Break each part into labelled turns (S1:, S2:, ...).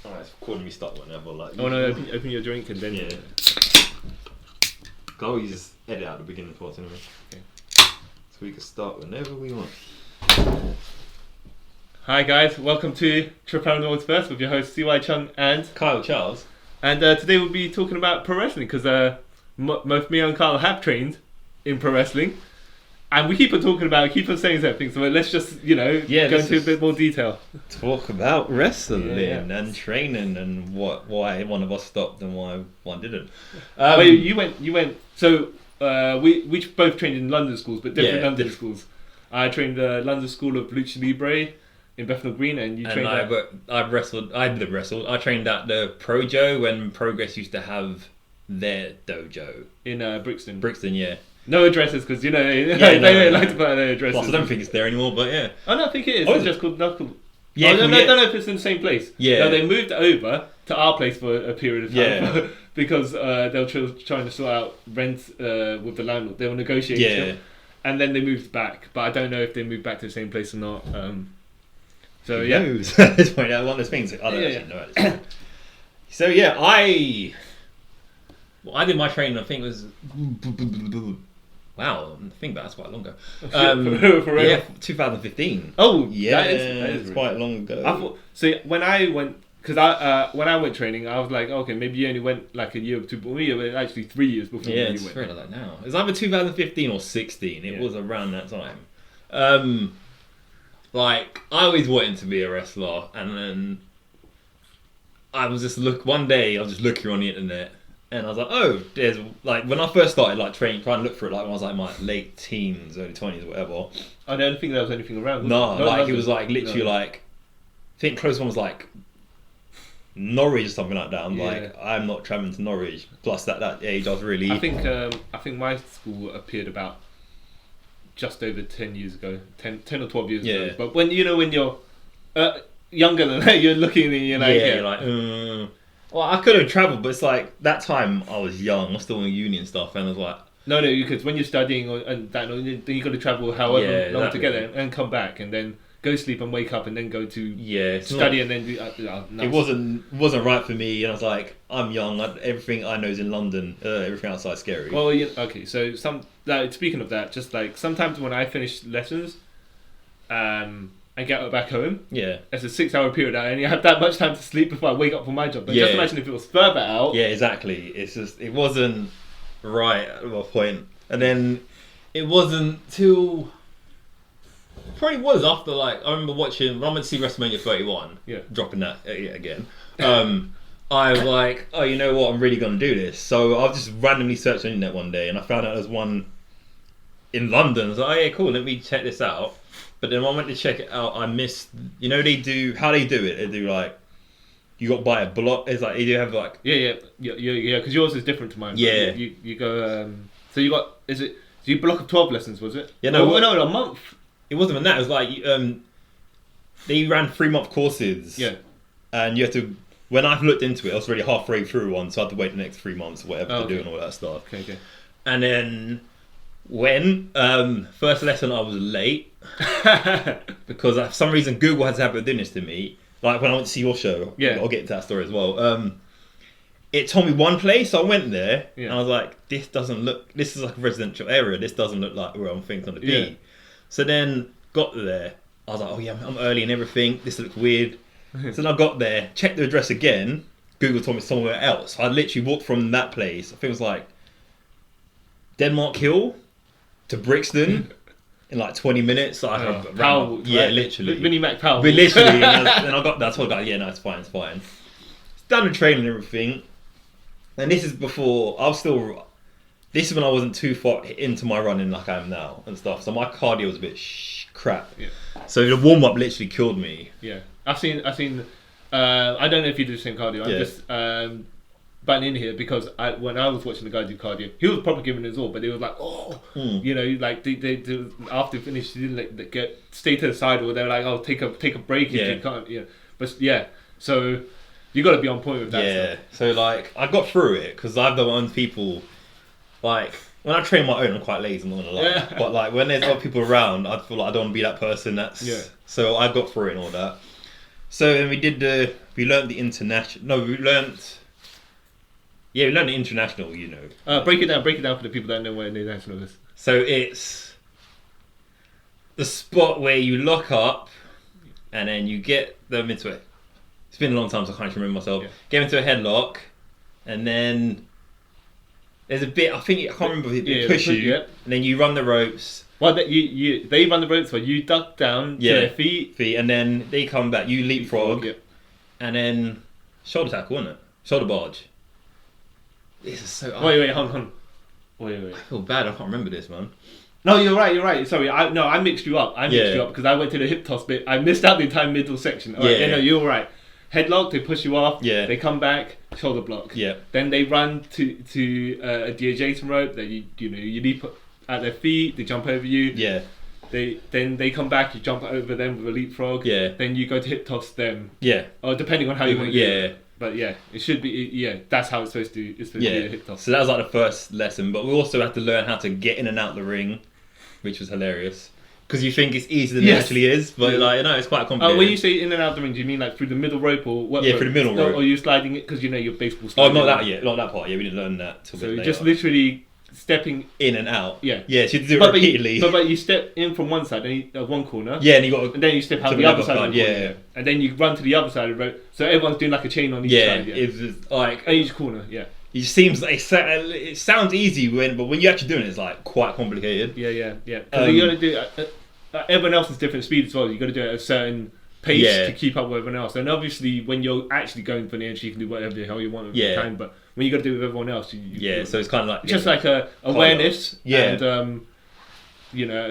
S1: Alright, it's calling me stuck whenever. Like,
S2: Oh no, open your drink and then...
S1: Yeah. Go, you just edit out the beginning parts anyway.
S2: Okay.
S1: So we can start whenever we want.
S2: Hi guys, welcome to Trip Around the World First with your host CY Chung and
S1: Kyle Charles.
S2: And today we'll be talking about pro wrestling because both me and Kyle have trained in pro wrestling. And we keep on saying something, so let's just, go into a bit more detail.
S1: Talk about wrestling
S2: Yeah.
S1: and training and why one of us stopped and why one didn't.
S2: Wait, you went. So we both trained in London schools, but different London schools. I trained the London School of Lucha Libre in Bethnal Green, and you trained.
S1: I wrestled. I trained at the Projo when Progress used to have their dojo
S2: in Brixton.
S1: Brixton, yeah.
S2: No addresses, because they like to put their addresses.
S1: Plus, I don't think it's there anymore, but yeah.
S2: Oh no, I think it is.
S1: Oh,
S2: it's just called.
S1: Yeah,
S2: I don't know if it's in the same place.
S1: Yeah.
S2: No, they moved over to our place for a period of time because they were trying to sort out rent with the landlord. They were negotiating.
S1: Yeah.
S2: And then they moved back, but I don't know if they moved back to the same place or not. So
S1: Who
S2: yeah.
S1: knows? At this point, one of those things. I don't actually know. At this point. So yeah, I did my training. I think it was. Wow, I think that's quite long ago.
S2: For real?
S1: Yeah, 2015.
S2: Oh,
S1: yeah,
S2: that is
S1: quite long ago.
S2: I thought, when I went, because when I went training, I was like, okay, maybe you only went like a year or two, but we were actually 3 years before
S1: yeah,
S2: you
S1: it's
S2: went.
S1: very like that now. It was either 2015 or 16. It was around that time. Like I always wanted to be a wrestler, and then I was just one day I was just looking on the internet. And I was like, oh, there's like when I first started like training, trying to look for it, like when I was like my late teens, early 20s, whatever.
S2: I don't think there was anything around.
S1: No, like it was like literally like, I think close one was like Norwich or something like that. I'm like, I'm not traveling to Norwich. Plus that age, I was really.
S2: I think my school appeared about just over 10 years ago, 10 or 12 years ago. But when you're younger than that, you're looking and you're like,
S1: you're like. Well, I could have travelled, but it's like that time I was young, I was still in uni and stuff, and I was like,
S2: no, because when you're studying then you got to travel however long to get there and come back, and then go sleep and wake up and then go to study and then do.
S1: It wasn't right for me, and I was like, I'm young, everything I know is in London, everything outside is scary.
S2: Well, okay, so speaking of that, just like sometimes when I finish lessons, and get back home. Yeah. It's a 6-hour period. I only have that much time to sleep before I wake up for my job. But just imagine if it was further out.
S1: Yeah, exactly. It's just it wasn't right at one point, and then it wasn't till probably was after like I remember watching. When I went to see WrestleMania 31. Yeah. Dropping that again. I was like, oh, you know what? I'm really gonna do this. So I just randomly searched on the internet one day, and I found out there's one in London. I was like, oh yeah, cool. Let me check this out. But then when I went to check it out, I missed. They do how they do it. They do like you got to buy a block. It's like you do have like
S2: yeah. Because yours is different to mine.
S1: Yeah.
S2: You go. So you got so you block of 12 lessons, was it?
S1: Yeah. No,
S2: no, a month.
S1: It wasn't even that. It was like they ran 3-month courses.
S2: Yeah.
S1: And you have to. When I looked into it, I was already halfway through one, so I had to wait the next 3 months or whatever to do and all that stuff.
S2: Okay.
S1: And then when first lesson I was late. Because for some reason Google has a habit of doing this to me. Like when I went to see your show, I'll get into that story as well. It told me one place, so I went there and I was like, this is like a residential area, this doesn't look like where I'm thinking on the be. So then got there, I was like, oh yeah, I'm early and everything, this looks weird. So then I got there, checked the address again, Google told me somewhere else. I literally walked from that place, I think it was like Denmark Hill to Brixton. In like 20 minutes,
S2: Powell,
S1: literally.
S2: Vinnie Mac Powell.
S1: Literally, and I got that. So I got, no, it's fine. It's done the training and everything. And this is before this is when I wasn't too far into my running like I am now and stuff. So my cardio was a bit crap. Yeah. So the warm up literally killed me.
S2: Yeah, I've seen. I don't know if you do the same cardio. I'm just butting in here because when I was watching the guy do cardio, he was probably giving his all, but they was like, like they after finished, he didn't like stay to the side, or they were like, oh, take a break if you can't, But so you got to be on point with that.
S1: Yeah, so like I got through it because I've the ones people like when I train my own, I'm quite lazy, I'm not gonna lie. But like when there's other people around, I feel like I don't want to be that person. So I got through it and all that. So then we did the we learnt the international. No, we learnt. Yeah, we learnt the international.
S2: Break it down for the people that don't know what international is.
S1: So it's the spot where you lock up, and then you get them into it. It's been a long time, so I can't remember myself. Yeah. Get into a headlock, and then there's a bit. I can't remember. They push you, and then you run the ropes.
S2: Well, they run the ropes, but you duck down to their feet,
S1: and then they come back. You leapfrog, and then shoulder tackle, isn't it? Shoulder barge. This is so.
S2: Wait, hold on. Wait.
S1: I feel bad. I can't remember this, man.
S2: No, you're right. Sorry, I mixed you up. I mixed you up because I went to the hip toss bit. I missed out the entire middle section. No, you're right. Headlock, they push you off. Yeah. They come back, shoulder block.
S1: Yeah.
S2: Then they run to the adjacent rope that you leap at their feet. They jump over you.
S1: Yeah.
S2: They come back. You jump over them with a leapfrog.
S1: Yeah.
S2: Then you go to hip toss them.
S1: Yeah.
S2: Or depending on how you want to do it. But it should be. Yeah, that's how it's supposed to. It's supposed to be a hip toss.
S1: So that was like the first lesson, but we also had to learn how to get in and out the ring, which was hilarious. Because you think it's easier than it actually is, but it's quite complicated.
S2: When you say in and out the ring, do you mean like through the middle rope or what?
S1: Yeah, through the middle rope.
S2: Or are you sliding it because you're baseball sliding?
S1: Oh, not that yet. Not that part. Yeah, we didn't learn that till
S2: So you're just literally stepping
S1: in and out.
S2: Yeah.
S1: Yeah, so you have to do it repeatedly.
S2: But you step in from one side, one corner.
S1: Yeah, and
S2: then you step out the other side of the corner. And then you run to the other side of the rope. So everyone's doing like a chain on each side. Yeah,
S1: it's just like
S2: each corner. Yeah.
S1: It seems like it sounds easy but when you're actually doing it, it's like quite complicated.
S2: Yeah. Because you got to do. Everyone else is different speed as well. You got to do it at a certain pace to keep up with everyone else. And obviously, when you're actually going for the entry, you can do whatever the hell you want with your time. But when you got to do it with everyone else,
S1: so it's kind of like
S2: just like a awareness and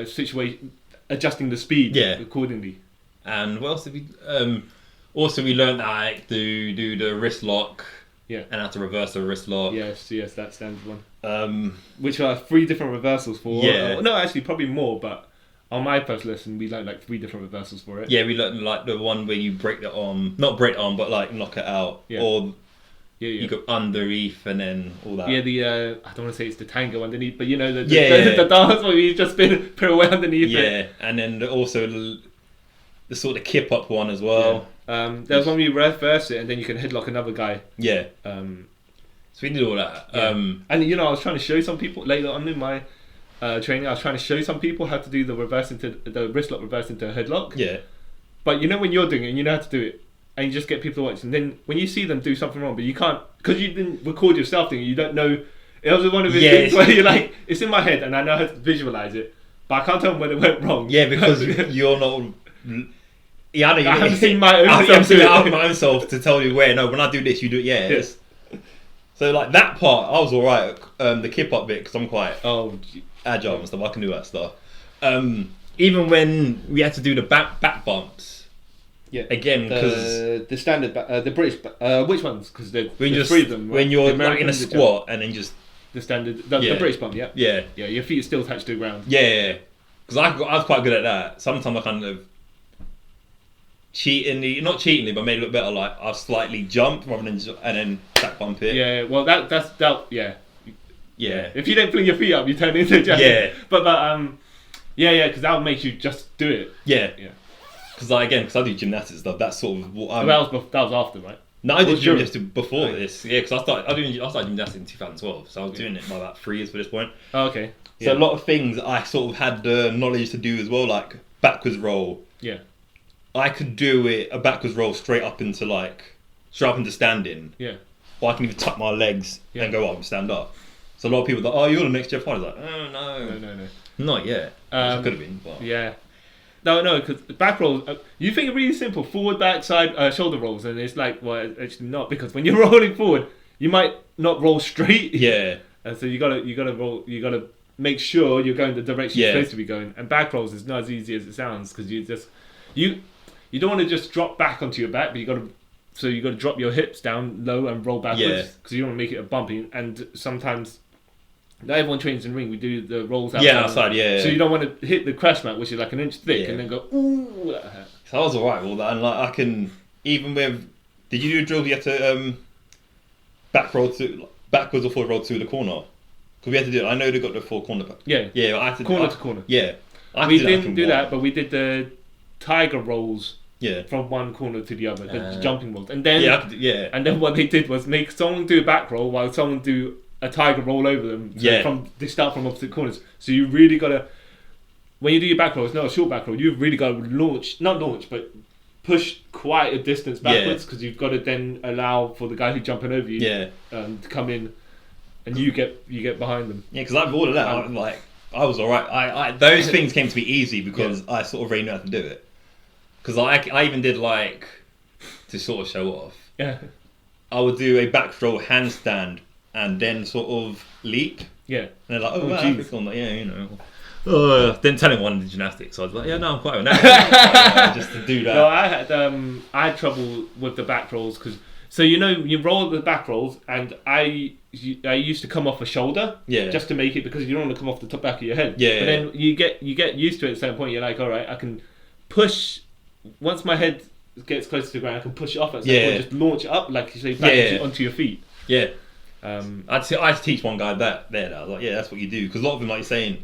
S2: situation, adjusting the speed accordingly.
S1: And what else did we? Also, we learned how to do the wrist lock.
S2: Yeah.
S1: And how to reverse the wrist lock.
S2: Yes, that stands one. Which are 3 different reversals for. Yeah. No, actually, probably more, but. On my first lesson, we learned like 3 different reversals for it.
S1: Yeah, we learned like the one where you break the arm, not break the arm, but like knock it out, or you go underneath and then all that.
S2: Yeah, I don't want to say it's the tango underneath, but the dance where you just put away underneath it.
S1: Yeah, and then also the sort of kip up one as well.
S2: Yeah. There's one where you reverse it and then you can headlock another guy.
S1: Yeah. So we did all that.
S2: Yeah. And I was trying to show some people later on in my. Training, I was trying to show some people how to do the wrist lock reverse into a headlock.
S1: Yeah.
S2: But when you're doing it and you know how to do it, and you just get people to watch, and then when you see them do something wrong, but you can't because you didn't record yourself doing it, you don't know. It was one of those things where you're like, it's in my head and I know how to visualize it, but I can't tell them when it went wrong.
S1: Yeah, because you're not. Yeah, I
S2: haven't seen my own self.
S1: I have my own self to tell you where. No, when I do this, you do it. Yeah. Yes. So like that part, I was alright. The kip up bit, because I'm quite agile and stuff. I can do that stuff. Even when we had to do the back bumps.
S2: Yeah.
S1: Again, because
S2: the standard, the British, which ones? Because there's 3 of them. Right?
S1: When you're like in a squat and then just
S2: the standard, the British bump. Yeah.
S1: Yeah.
S2: Yeah. Your feet are still touched to the ground.
S1: Yeah. Because I was quite good at that. Sometimes I kind of not cheatingly, but made it look better. Like I slightly jump rather than and then back bump it.
S2: Yeah. Well, that's yeah.
S1: Yeah.
S2: If you don't fling your feet up, you turn into a jacket.
S1: Yeah.
S2: But because that would make you just do it.
S1: Yeah. Yeah. Because I do gymnastics stuff. That's sort of what
S2: that was after, right?
S1: No, I did gymnastics before this. Yeah, because I started gymnastics in 2012, so I was doing it by about 3 years for this point.
S2: Oh, okay.
S1: So a lot of things I sort of had the knowledge to do as well, like backwards roll.
S2: Yeah.
S1: I could do a backwards roll straight up into standing.
S2: Yeah.
S1: Or I can even tuck my legs and go up and stand up. So a lot of people are like, oh, you're the next Jeff Hardy. Like, oh,
S2: no.
S1: Not yet. I could have been. But...
S2: Yeah. No, because back rolls, you think are really simple. Forward, back, side, shoulder rolls. And it's like, well, actually not. Because when you're rolling forward, you might not roll straight.
S1: Yeah.
S2: And so you gotta roll, you gotta make sure you're going the direction you're supposed to be going. And back rolls is not as easy as it sounds. Because you don't want to just drop back onto your back, but you got to drop your hips down low and roll backwards because you don't want to make it a bumpy. And sometimes, not everyone trains in ring. We do the rolls outside.
S1: Yeah, outside. Yeah.
S2: So you don't want to hit the crash mat, which is like an inch thick, and then go ooh. That hurt.
S1: So I was alright with all that, and like I can even with. Did you do a drill? You had to backwards or forward roll to the corner because we had to do it. I know they got the 4 corner.
S2: Yeah.
S1: Yeah, I had to
S2: corner to corner.
S1: Yeah.
S2: We didn't do that, but we did the tiger rolls from one corner to the other, the jumping balls. And then and then what they did was make someone do a back roll while someone do a tiger roll over them. So they start from opposite corners. So you really gotta, when you do your back roll, it's not a short back roll. You've really got to but push quite a distance backwards, because you've got to then allow for the guy who's jumping over you to come in, and you get behind them.
S1: Yeah, because I've all of that. I was alright. I those things came to me easy because I sort of really know how to do it. Because I even did to sort of show off.
S2: Yeah.
S1: I would do a back roll handstand and then sort of leap.
S2: Yeah.
S1: And they're like, oh, geez. Then telling one of the gymnastics, so I was like, no, I'm quite on that. Just to do that.
S2: No, I had trouble with the back rolls because, so you roll the back rolls, and I used to come off a shoulder, just to make it, because you don't want to come off the top back of your head.
S1: Yeah.
S2: But then you get used to it at a certain point. You're like, all right, I can push. Once my head gets close to the ground, I can push it off at some point, just launch it up, like you say, back onto your feet.
S1: Yeah. I teach one guy that I was like, that's what you do, because a lot of them, like you're saying,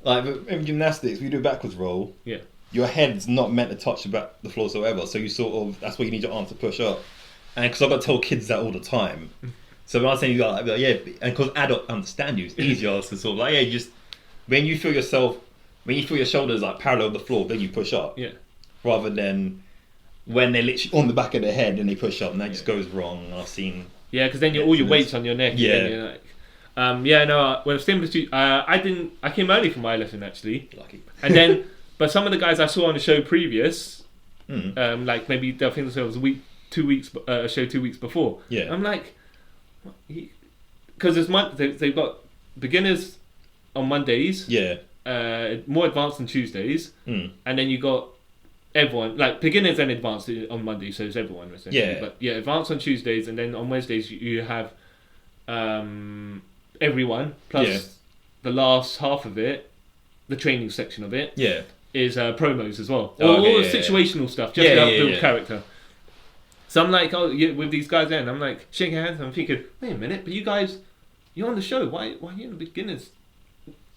S1: like in gymnastics, we do a backwards roll.
S2: Yeah.
S1: Your head's not meant to touch the floor whatsoever, so you sort of, that's why you need your arms to push up. And because I've got to tell kids that all the time, so when I was saying, and because adults understand you, it's easier to sort of just when you feel your shoulders like parallel the floor, then you push up.
S2: Yeah.
S1: Rather than when they're literally on the back of their head and they push up, and that just goes wrong. I've seen.
S2: Yeah, because then all your weight's on your neck.
S1: Yeah.
S2: Well, similar to I came early for my lesson actually.
S1: Lucky.
S2: And then, but some of the guys I saw on the show previous, like maybe I think it was a show 2 weeks before.
S1: Yeah.
S2: I'm like, because they've got beginners on Mondays.
S1: Yeah.
S2: More advanced on Tuesdays, and then you got everyone, like beginners and advanced on Monday, so it's everyone essentially.
S1: Yeah.
S2: But advanced on Tuesdays, and then on Wednesdays you have everyone plus the last half of it, the training section of it, is promos as well, all the situational stuff, just to help build character. So I'm like, with these guys then, I'm like shaking hands, and I'm thinking, wait a minute, but you guys, you're on the show, why are you in the beginners?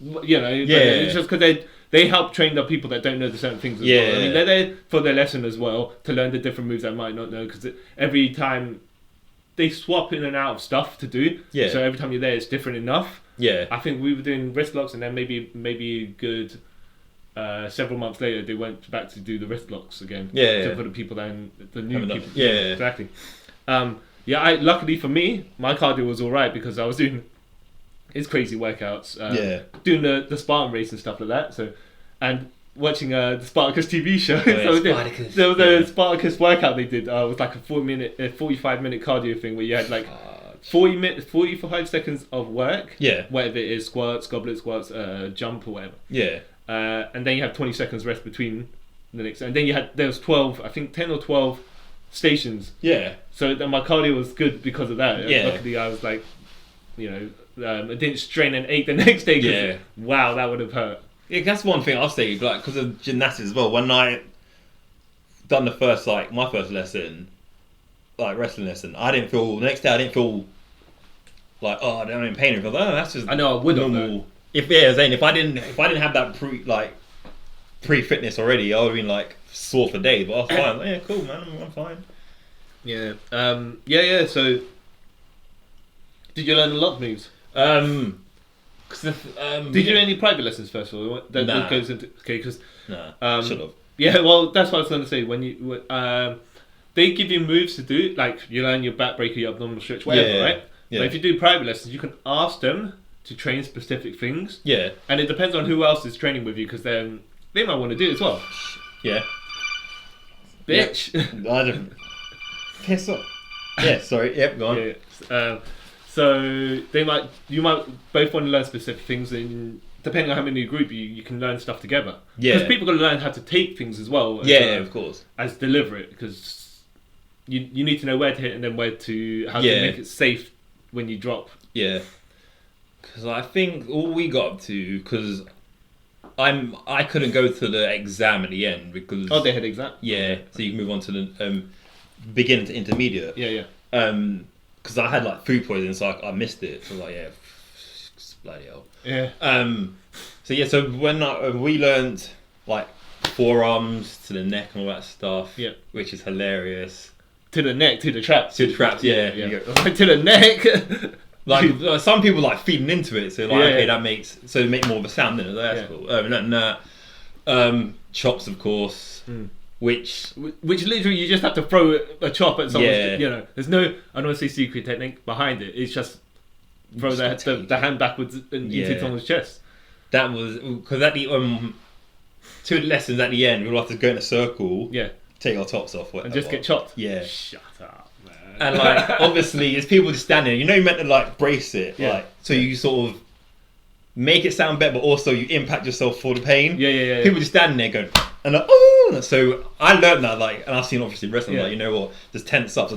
S2: It's just because they help train the people that don't know the certain things as well. I mean, they're there for their lesson as well, to learn the different moves I might not know, because every time they swap in and out of stuff to do. So every time you're there, it's different enough. I think we were doing wrist locks, and then maybe good several months later they went back to do the wrist locks again. For the people then, the new people. Exactly. Luckily for me, my cardio was all right, because I was doing his crazy workouts, doing the Spartan race and stuff like that. So, and watching the Spartacus TV show.
S1: Spartacus.
S2: There was a Spartacus workout they did. It was like a 45-minute cardio thing, where you had like 45 seconds of work. Whatever it is, squats, goblet squats, jump or whatever. And then you have 20 seconds rest between the next. And then there was 12, I think 10 or 12 stations. So then my cardio was good because of that. Luckily I was like, I didn't strain and ache the next day. Wow, that would have hurt.
S1: Yeah, that's one thing I'll say, like, because of gymnastics as well. When I done my first lesson, like wrestling lesson, the next day I didn't feel like, I'm in pain. I was like, that's just,
S2: I know I would
S1: normal. If I didn't have that pre-fitness already, I would have been like sore for days. But I was fine. Like, cool, man, I'm fine.
S2: So, did you learn a lot of moves? Did you do any private lessons first of all?
S1: Nah.
S2: Goes into, should
S1: have.
S2: Yeah, well, that's what I was going to say. When you they give you moves to do, like you learn your back breaker, your abdominal stretch, whatever, right? But if you do private lessons, you can ask them to train specific things. And it depends on who else is training with you, because then they might want to do it as well. Bitch.
S1: I don't. Piss off. Sorry. Go on.
S2: So you might both want to learn specific things, and depending on how many you group, you can learn stuff together. Because people got to learn how to take things as well.
S1: Of course.
S2: As deliver it, because you need to know where to hit and then how to make it safe when you drop.
S1: Because I think all we got up to, because I couldn't go to the exam at the end because
S2: they had exam.
S1: So you can move on to the beginner to intermediate. Because I had like food poisoning, so I missed it. So I was like, bloody hell.
S2: So
S1: So when we learned like forearms to the neck and all that stuff.
S2: Yeah.
S1: Which is hilarious.
S2: To the neck, to the traps.
S1: To the traps, yeah.
S2: To the neck.
S1: Like some people like feeding into it, so like that makes they make more of a sound than it. That's cool. Chops, of course. Which
S2: literally you just have to throw a chop at someone. You know, there's no, I don't want to say secret technique behind it. It's just throw the hand backwards into someone's chest.
S1: That was because at the two of the lessons at the end, we'll have to go in a circle.
S2: Yeah.
S1: Take our tops off, whatever.
S2: And just get chopped.
S1: Yeah.
S2: Shut up, man.
S1: And like obviously, it's people just standing. You know, you meant to like brace it, like so you sort of make it sound better, but also you impact yourself for the pain.
S2: Yeah.
S1: People just standing there going, and like, oh. So I learned that, like, and I've seen obviously wrestling. Like, you know what? Just tense up.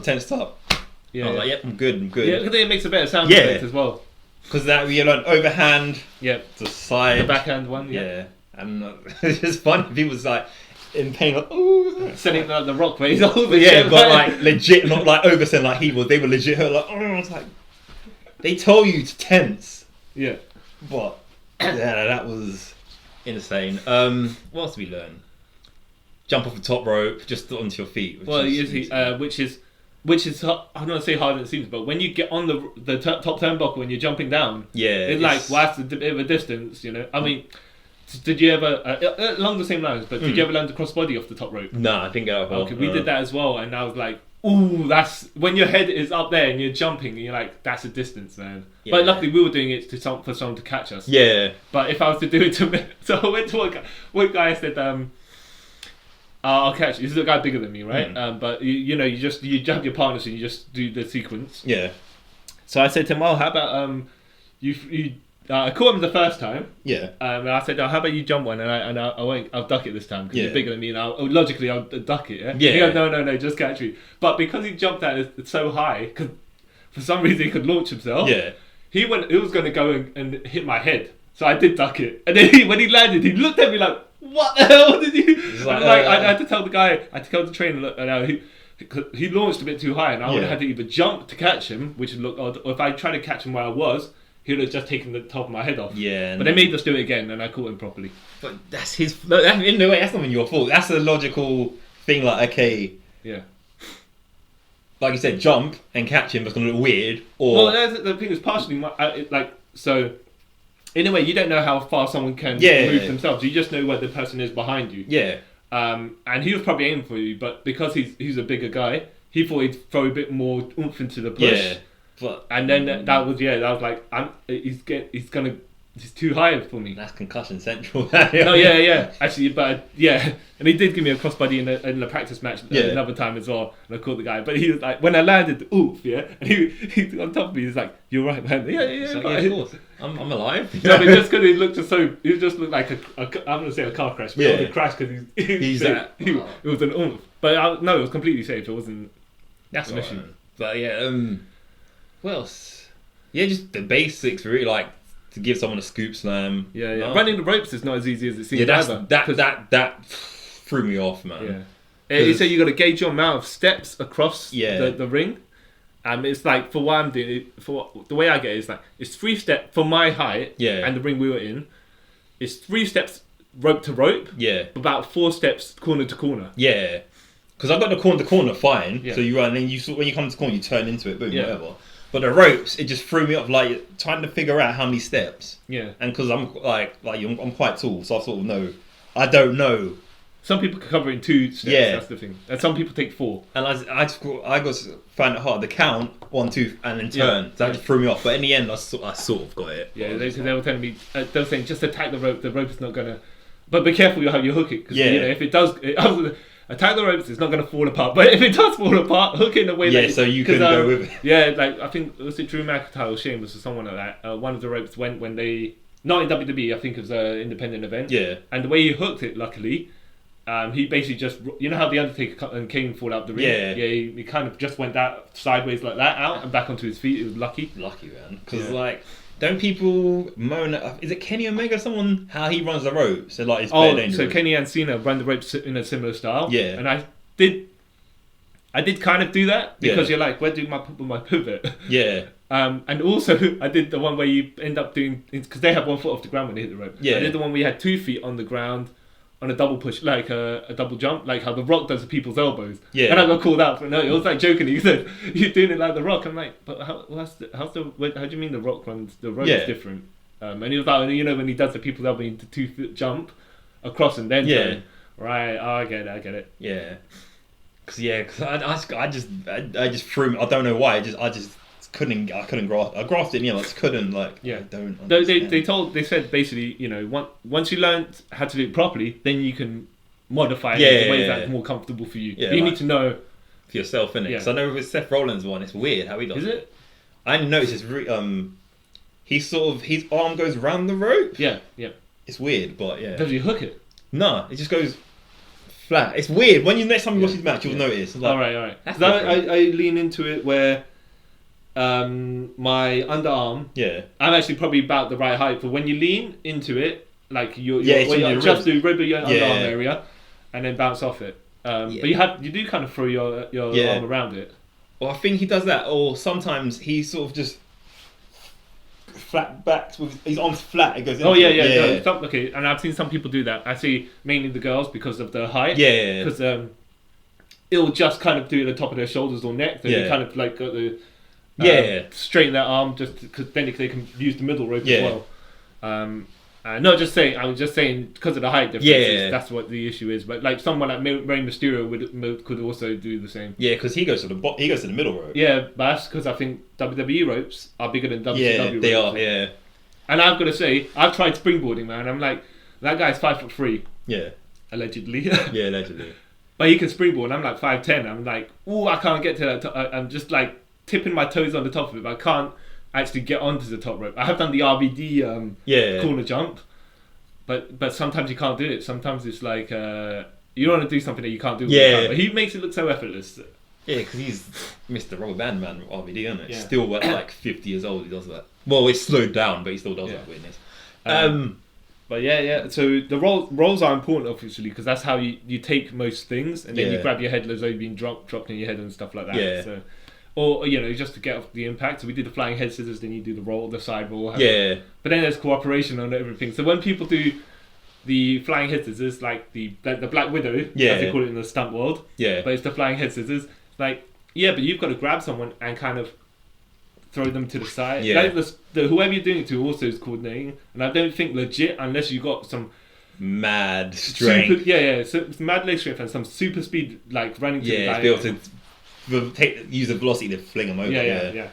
S1: Yeah. I was like, yep, I'm good.
S2: Yeah, because it makes a better sound effect as well.
S1: Because that we learn overhand.
S2: Yep.
S1: To side.
S2: The backhand one.
S1: Yeah. And it's just funny. People's like in pain, like, oh.
S2: Sending like the rock waves over.
S1: Yeah, but like legit, not like oversend like he was. They were legit hurt. Like, oh, it's like they told you to tense.
S2: Yeah.
S1: But yeah, that was insane. What else did we learn? Jump off the top rope, just onto your feet.
S2: Which is I don't want to say harder than it seems, but when you get on the top turnbuckle when you're jumping down, it's like that's a bit of a distance, you know. I mean, did you ever along the same lines? But did you ever learn to crossbody off the top rope?
S1: No, I didn't get up.
S2: Okay, we did that as well, and I was like, ooh, that's when your head is up there and you're jumping, and you're like, that's a distance, man. Yeah. But luckily, we were doing it for someone to catch us. Yeah. But if I was to do it to me, so I went to one guy said, I'll catch you. This is a guy bigger than me, right? But you know, you jump your partners and you just do the sequence.
S1: Yeah.
S2: So I said to him, well, how about I caught him the first time.
S1: Yeah.
S2: And I said, oh, how about you jump one, and I'll duck it this time because you're bigger than me, and I'll duck it. Yeah. He goes, no, just catch me. But because he jumped at it so high, because for some reason he could launch himself. Yeah. He was going to go and hit my head, so I did duck it, and then when he landed, he looked at me like, what the hell did you? I had to tell the guy, I had to tell the trainer, look, he launched a bit too high, and I would have had to either jump to catch him, which would look odd, or if I tried to catch him where I was, he would have just taken the top of my head off. Yeah. But they made us do it again, and I caught him properly.
S1: But that's his. In no way, that's not even your fault. That's a logical thing. Like, okay.
S2: Yeah.
S1: Like you said, jump and catch him was going to look weird. Or
S2: the thing is partially so. In a way, you don't know how far someone can move themselves. You just know where the person is behind you.
S1: Yeah.
S2: And he was probably aiming for you, but because he's a bigger guy, he thought he'd throw a bit more oomph into the push. Yeah. And then that was like he's too high for me.
S1: That's concussion central.
S2: Actually, but and he did give me a crossbody in the practice match another time as well, and I caught the guy. But he was like, when I landed, oof, and he on top of me, he's like, "You're right, man." Yeah,
S1: of course, I'm alive.
S2: No, but just because he just looked like I'm gonna say a car crash, but it was a crash because it was an oomph. But no, it was completely safe. It wasn't.
S1: That's an issue. But what else? Yeah, just the basics, really, like to give someone a scoop slam.
S2: Yeah. Running the ropes is not as easy as it seems.
S1: Yeah, that threw me off, man.
S2: Yeah. So you got to gauge your amount of steps across the ring. It's like for what I'm doing, the way I get it is like it's 3 steps for my height. Yeah. And the ring we were in, it's 3 steps rope to rope. Yeah. About 4 steps corner to corner.
S1: Yeah. Because I got the corner to corner fine. Yeah. So you run, and then when you come to the corner, you turn into it, boom, whatever. But the ropes, it just threw me off, like trying to figure out how many steps. Yeah. And because I'm I'm quite tall, so I sort of know. I don't know.
S2: Some people can cover it in 2 steps. Yeah. That's the thing. And some people take 4.
S1: And I got find it hard to count 1, 2, and then turn. So that just threw me off. But in the end, I sort of got it.
S2: Yeah. They were telling me, they were saying just attack the rope. The rope is not gonna. But be careful how you hook it, because if it does. Attack the ropes, it's not going to fall apart. But if it does fall apart, hook it in a way that...
S1: Yeah, so you can go with it.
S2: Yeah, like, I think, was it Drew McIntyre or Sheamus or someone like that? One of the ropes went when they... Not in WWE, I think it was an independent event. Yeah. And the way he hooked it, luckily, he basically just... You know how The Undertaker and Kane fall out the ring? Yeah. Yeah, he kind of just went sideways like that, out, and back onto his feet. It was lucky.
S1: Lucky, man. Because, don't people moan at... Is it Kenny Omega someone? How he runs the ropes? So, like, it's bare dangerous.
S2: So Kenny and Cena run the ropes in a similar style. Yeah. And I did kind of do that, because you're like, where do I put my pivot? Yeah. And also, I did the one where you end up doing... Because they have 1 foot off the ground when they hit the rope. Yeah. I did the one where you had 2 feet on the ground, on a double push, like a double jump, like how The Rock does the people's elbows.
S1: Yeah.
S2: And I got called out for no. It was like joking. He said, "You're doing it like The Rock." I'm like, "But how do you mean The Rock runs? The rope is different." And he was like, when he does the people's elbow, into 2-foot jump across and then turn. Right. Oh, I get it.
S1: Yeah. Because I just threw. I don't know why. I just couldn't grasp. I grasped it. I just couldn't I don't understand.
S2: They said basically, once you learned how to do it properly, then you can modify it in ways that's more comfortable for you. You need to know
S1: for yourself, innit? Because I know with Seth Rollins one, it's weird how he does it.
S2: Is it?
S1: I noticed his arm goes round the rope.
S2: Yeah.
S1: It's weird, but yeah.
S2: Does he hook it?
S1: No, it just goes flat. It's weird. When you next time you watch his match, you'll notice.
S2: All right. I lean into it where my underarm.
S1: Yeah.
S2: I'm actually probably about the right height, but when you lean into it, like you just do rib your underarm area, and then bounce off it. But you do kind of throw your arm around it.
S1: Well, I think he does that, or sometimes he sort of just flat backs with his arms flat. It goes.
S2: Okay, and I've seen some people do that. I see mainly the girls because of the height.
S1: Yeah.
S2: Because it'll just kind of do it at the top of their shoulders or neck. Then you kind of like got the straighten their arm just because then they can use the middle rope as well. I'm just saying because of the height difference. That's what the issue is. But like someone like Rey Mysterio could also do the same.
S1: Yeah, because he goes to the middle rope.
S2: Yeah, but that's because I think WWE ropes are bigger than WCW ropes.
S1: Yeah, they are. Yeah.
S2: And I've got to say, I've tried springboarding, man. I'm like, that guy's 5'3".
S1: Yeah.
S2: Allegedly.
S1: Yeah, allegedly.
S2: But he can springboard. I'm like 5'10". I'm like, I can't get to that. I'm just like tipping my toes on the top of it, but I can't actually get onto the top rope. I have done the RVD corner jump, but sometimes you can't do it. Sometimes it's like you don't want to do something that you can't do. But he makes it look so effortless.
S1: Yeah, because he's Mr. Rubber Band Man RVD, isn't it?
S2: Yeah.
S1: Still at like 50 years old, he does that. Well, it's slowed down, but he still does that weirdness.
S2: But yeah. So the rolls are important, obviously, because that's how you take most things, and then you grab your head as though you've been dropped in your head and stuff like that.
S1: Yeah.
S2: So, or just to get off the impact. So we did the flying head scissors, then you do the side roll.
S1: Yeah.
S2: But then there's cooperation on everything. So when people do the flying head scissors, like the Black Widow, as they call it in the stunt world.
S1: Yeah.
S2: But it's the flying head scissors. Like, but you've got to grab someone and kind of throw them to the side.
S1: Yeah.
S2: Like whoever you're doing it to also is coordinating. And I don't think legit, unless you got some
S1: mad strength.
S2: So it's mad leg strength and some super speed, like running to the guy.
S1: To be able to use the velocity to fling them over.
S2: Yeah.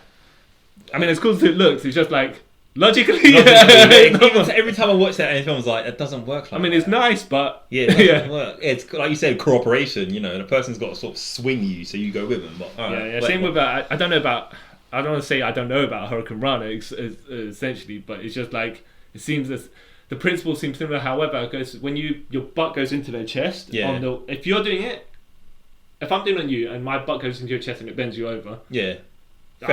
S2: I mean, as cool as it looks, it's just like logically.
S1: Every time I watch that, any film, I was like, it doesn't work. Like
S2: it's nice, but
S1: it doesn't work. It's like you said, cooperation. The person's got to sort of swing you, so you go with them. But
S2: Same with I don't know about. I don't want to say I don't know about Hurricane Rana essentially, but it's just like it seems as the principle seems similar. However, because when your butt goes into their chest, if you're doing it. If I'm doing it on you and my butt goes into your chest and it bends you over, I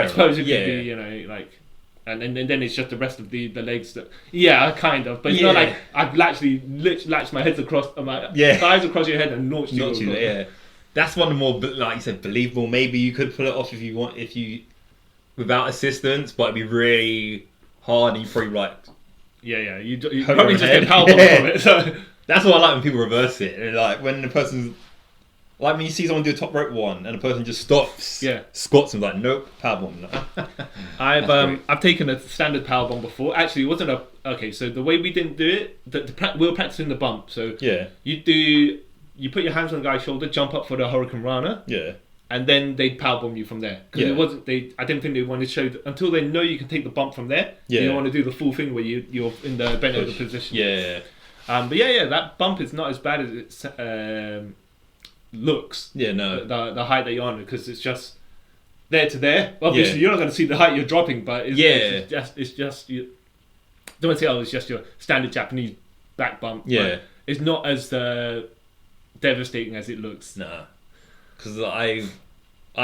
S2: suppose it could be, and then it's just the rest of the legs that, kind of, but it's not like I've actually latched my head across, my thighs across your head and notched you.
S1: Yeah. That's one of the more, like you said, believable. Maybe you could pull it off if you without assistance, but it'd be really hard and you probably
S2: you probably just get powerbombed from it. So
S1: that's what I like when people reverse it. Like when the person's like when you see someone do a top rope one and the person just stops, squats and like nope, powerbomb.
S2: I've taken a standard powerbomb before. Actually, it wasn't so the way we didn't do it, we were practicing the bump. So you put your hands on the guy's shoulder, jump up for the Hurricane Rana, and then they'd powerbomb you from there. Because it wasn't I didn't think they wanted to show until they know you can take the bump from there. You don't want to do the full thing where you're in the bent over position. But that bump is not as bad as it's. Looks the height that you're on, because it's just there to there. Obviously you're not going to see the height you're dropping, but it's just you don't want to say it's just your standard Japanese back bump. It's not as devastating as it looks.
S1: Because I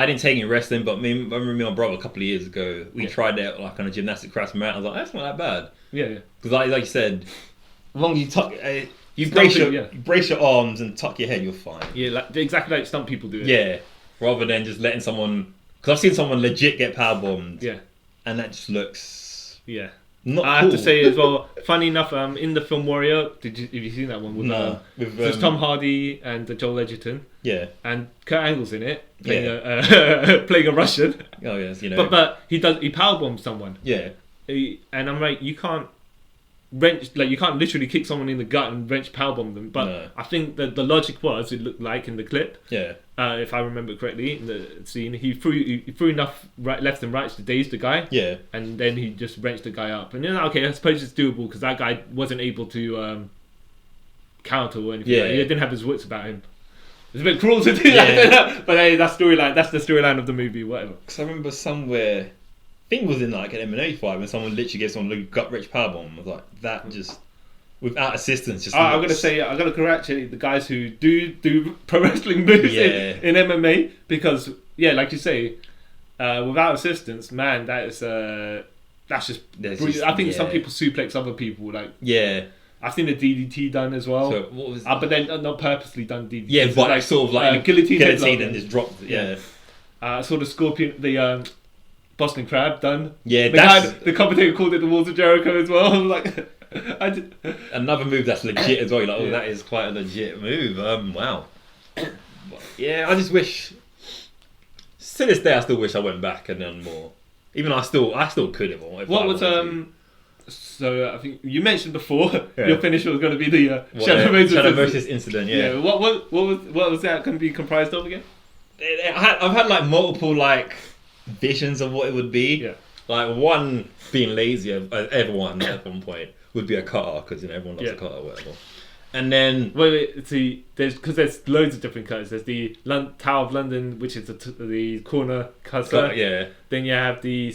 S1: didn't take any wrestling, but I remember my brother a couple of years ago we tried it like on a gymnastic class. I was like, that's not that bad. Because like you said, as long as you tuck you brace your arms and tuck your head, you're fine.
S2: Exactly like stunt people do it.
S1: Rather than just letting someone, because I've seen someone legit get powerbombed.
S2: And
S1: that just looks Not
S2: I
S1: cool.
S2: have to say as well, funny enough, in the film Warrior, have you seen that one?
S1: No.
S2: It's Tom Hardy and Joel Edgerton.
S1: Yeah.
S2: And Kurt Angle's in it, playing, playing a Russian.
S1: Oh, yes, you know.
S2: But he powerbombs someone.
S1: Yeah.
S2: And I'm like, you can't you can't literally kick someone in the gut and wrench powerbomb them. But
S1: No.
S2: I think that the logic was, it looked like in the clip,
S1: Yeah.
S2: if I remember correctly, in the scene, he threw enough left and rights to daze the guy.
S1: Yeah.
S2: And then he just wrenched the guy up. And then, okay, I suppose it's doable because that guy wasn't able to counter or anything.
S1: Yeah.
S2: He didn't have his wits about him. It's a bit cruel to do that, but hey, that's the storyline of the movie, whatever.
S1: Because I remember somewhere, I think it was in like an M&A fight when someone literally gave someone a gut-wrench powerbomb. I was like, that just, without assistance, just.
S2: I'm gonna congratulate the guys who do pro wrestling moves in MMA because like you say, without assistance, man, that's just. I think some people suplex other people like.
S1: Yeah.
S2: I've seen the DDT done as well.
S1: So what was?
S2: But then not purposely done DDT.
S1: Yeah, but
S2: like
S1: sort of like
S2: guillotine
S1: and just dropped. Yeah.
S2: I saw the Scorpion, the Boston Crab done.
S1: Yeah,
S2: the commentator called it the Walls of Jericho as well. I was like,
S1: another move that's legit as well. You're like, that is quite a legit move. Wow. Yeah, I just wish. To this day, I still wish I went back and done more. Even I still could have.
S2: What was So I think you mentioned before your finisher was going to be the
S1: Shadow Moses incident. Yeah.
S2: What was that going to be comprised of again?
S1: I've had like multiple like visions of what it would be.
S2: Yeah.
S1: Like one being lazy, everyone at one point would be a cutter because everyone loves a cutter or whatever. And then
S2: wait, see, there's loads of different cutters. There's the Tower of London, which is the corner cutter.
S1: Yeah.
S2: Then you have the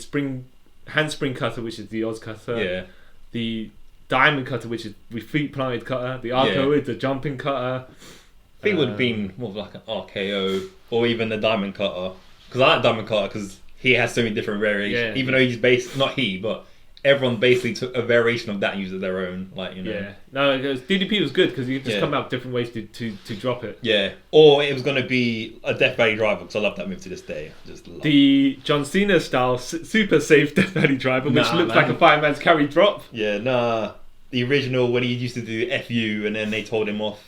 S2: handspring cutter, which is the Oz cutter.
S1: Yeah.
S2: The diamond cutter, which is the feet planted cutter. The Arco is the jumping cutter.
S1: I think it would have been more like an RKO or even the diamond cutter. Because I like diamond cutter because he has so many different variations.
S2: Yeah.
S1: Even though he's not he, but everyone basically took a variation of that and used it their own.
S2: Yeah. No, because DDP was good because you could just come out with different ways to drop it.
S1: Yeah. Or it was going to be a Death Valley driver because I love that move to this day.
S2: The John Cena style super safe Death Valley driver, which looks like a fireman's carry drop.
S1: Yeah, nah. The original, when he used to do FU and then they told him off,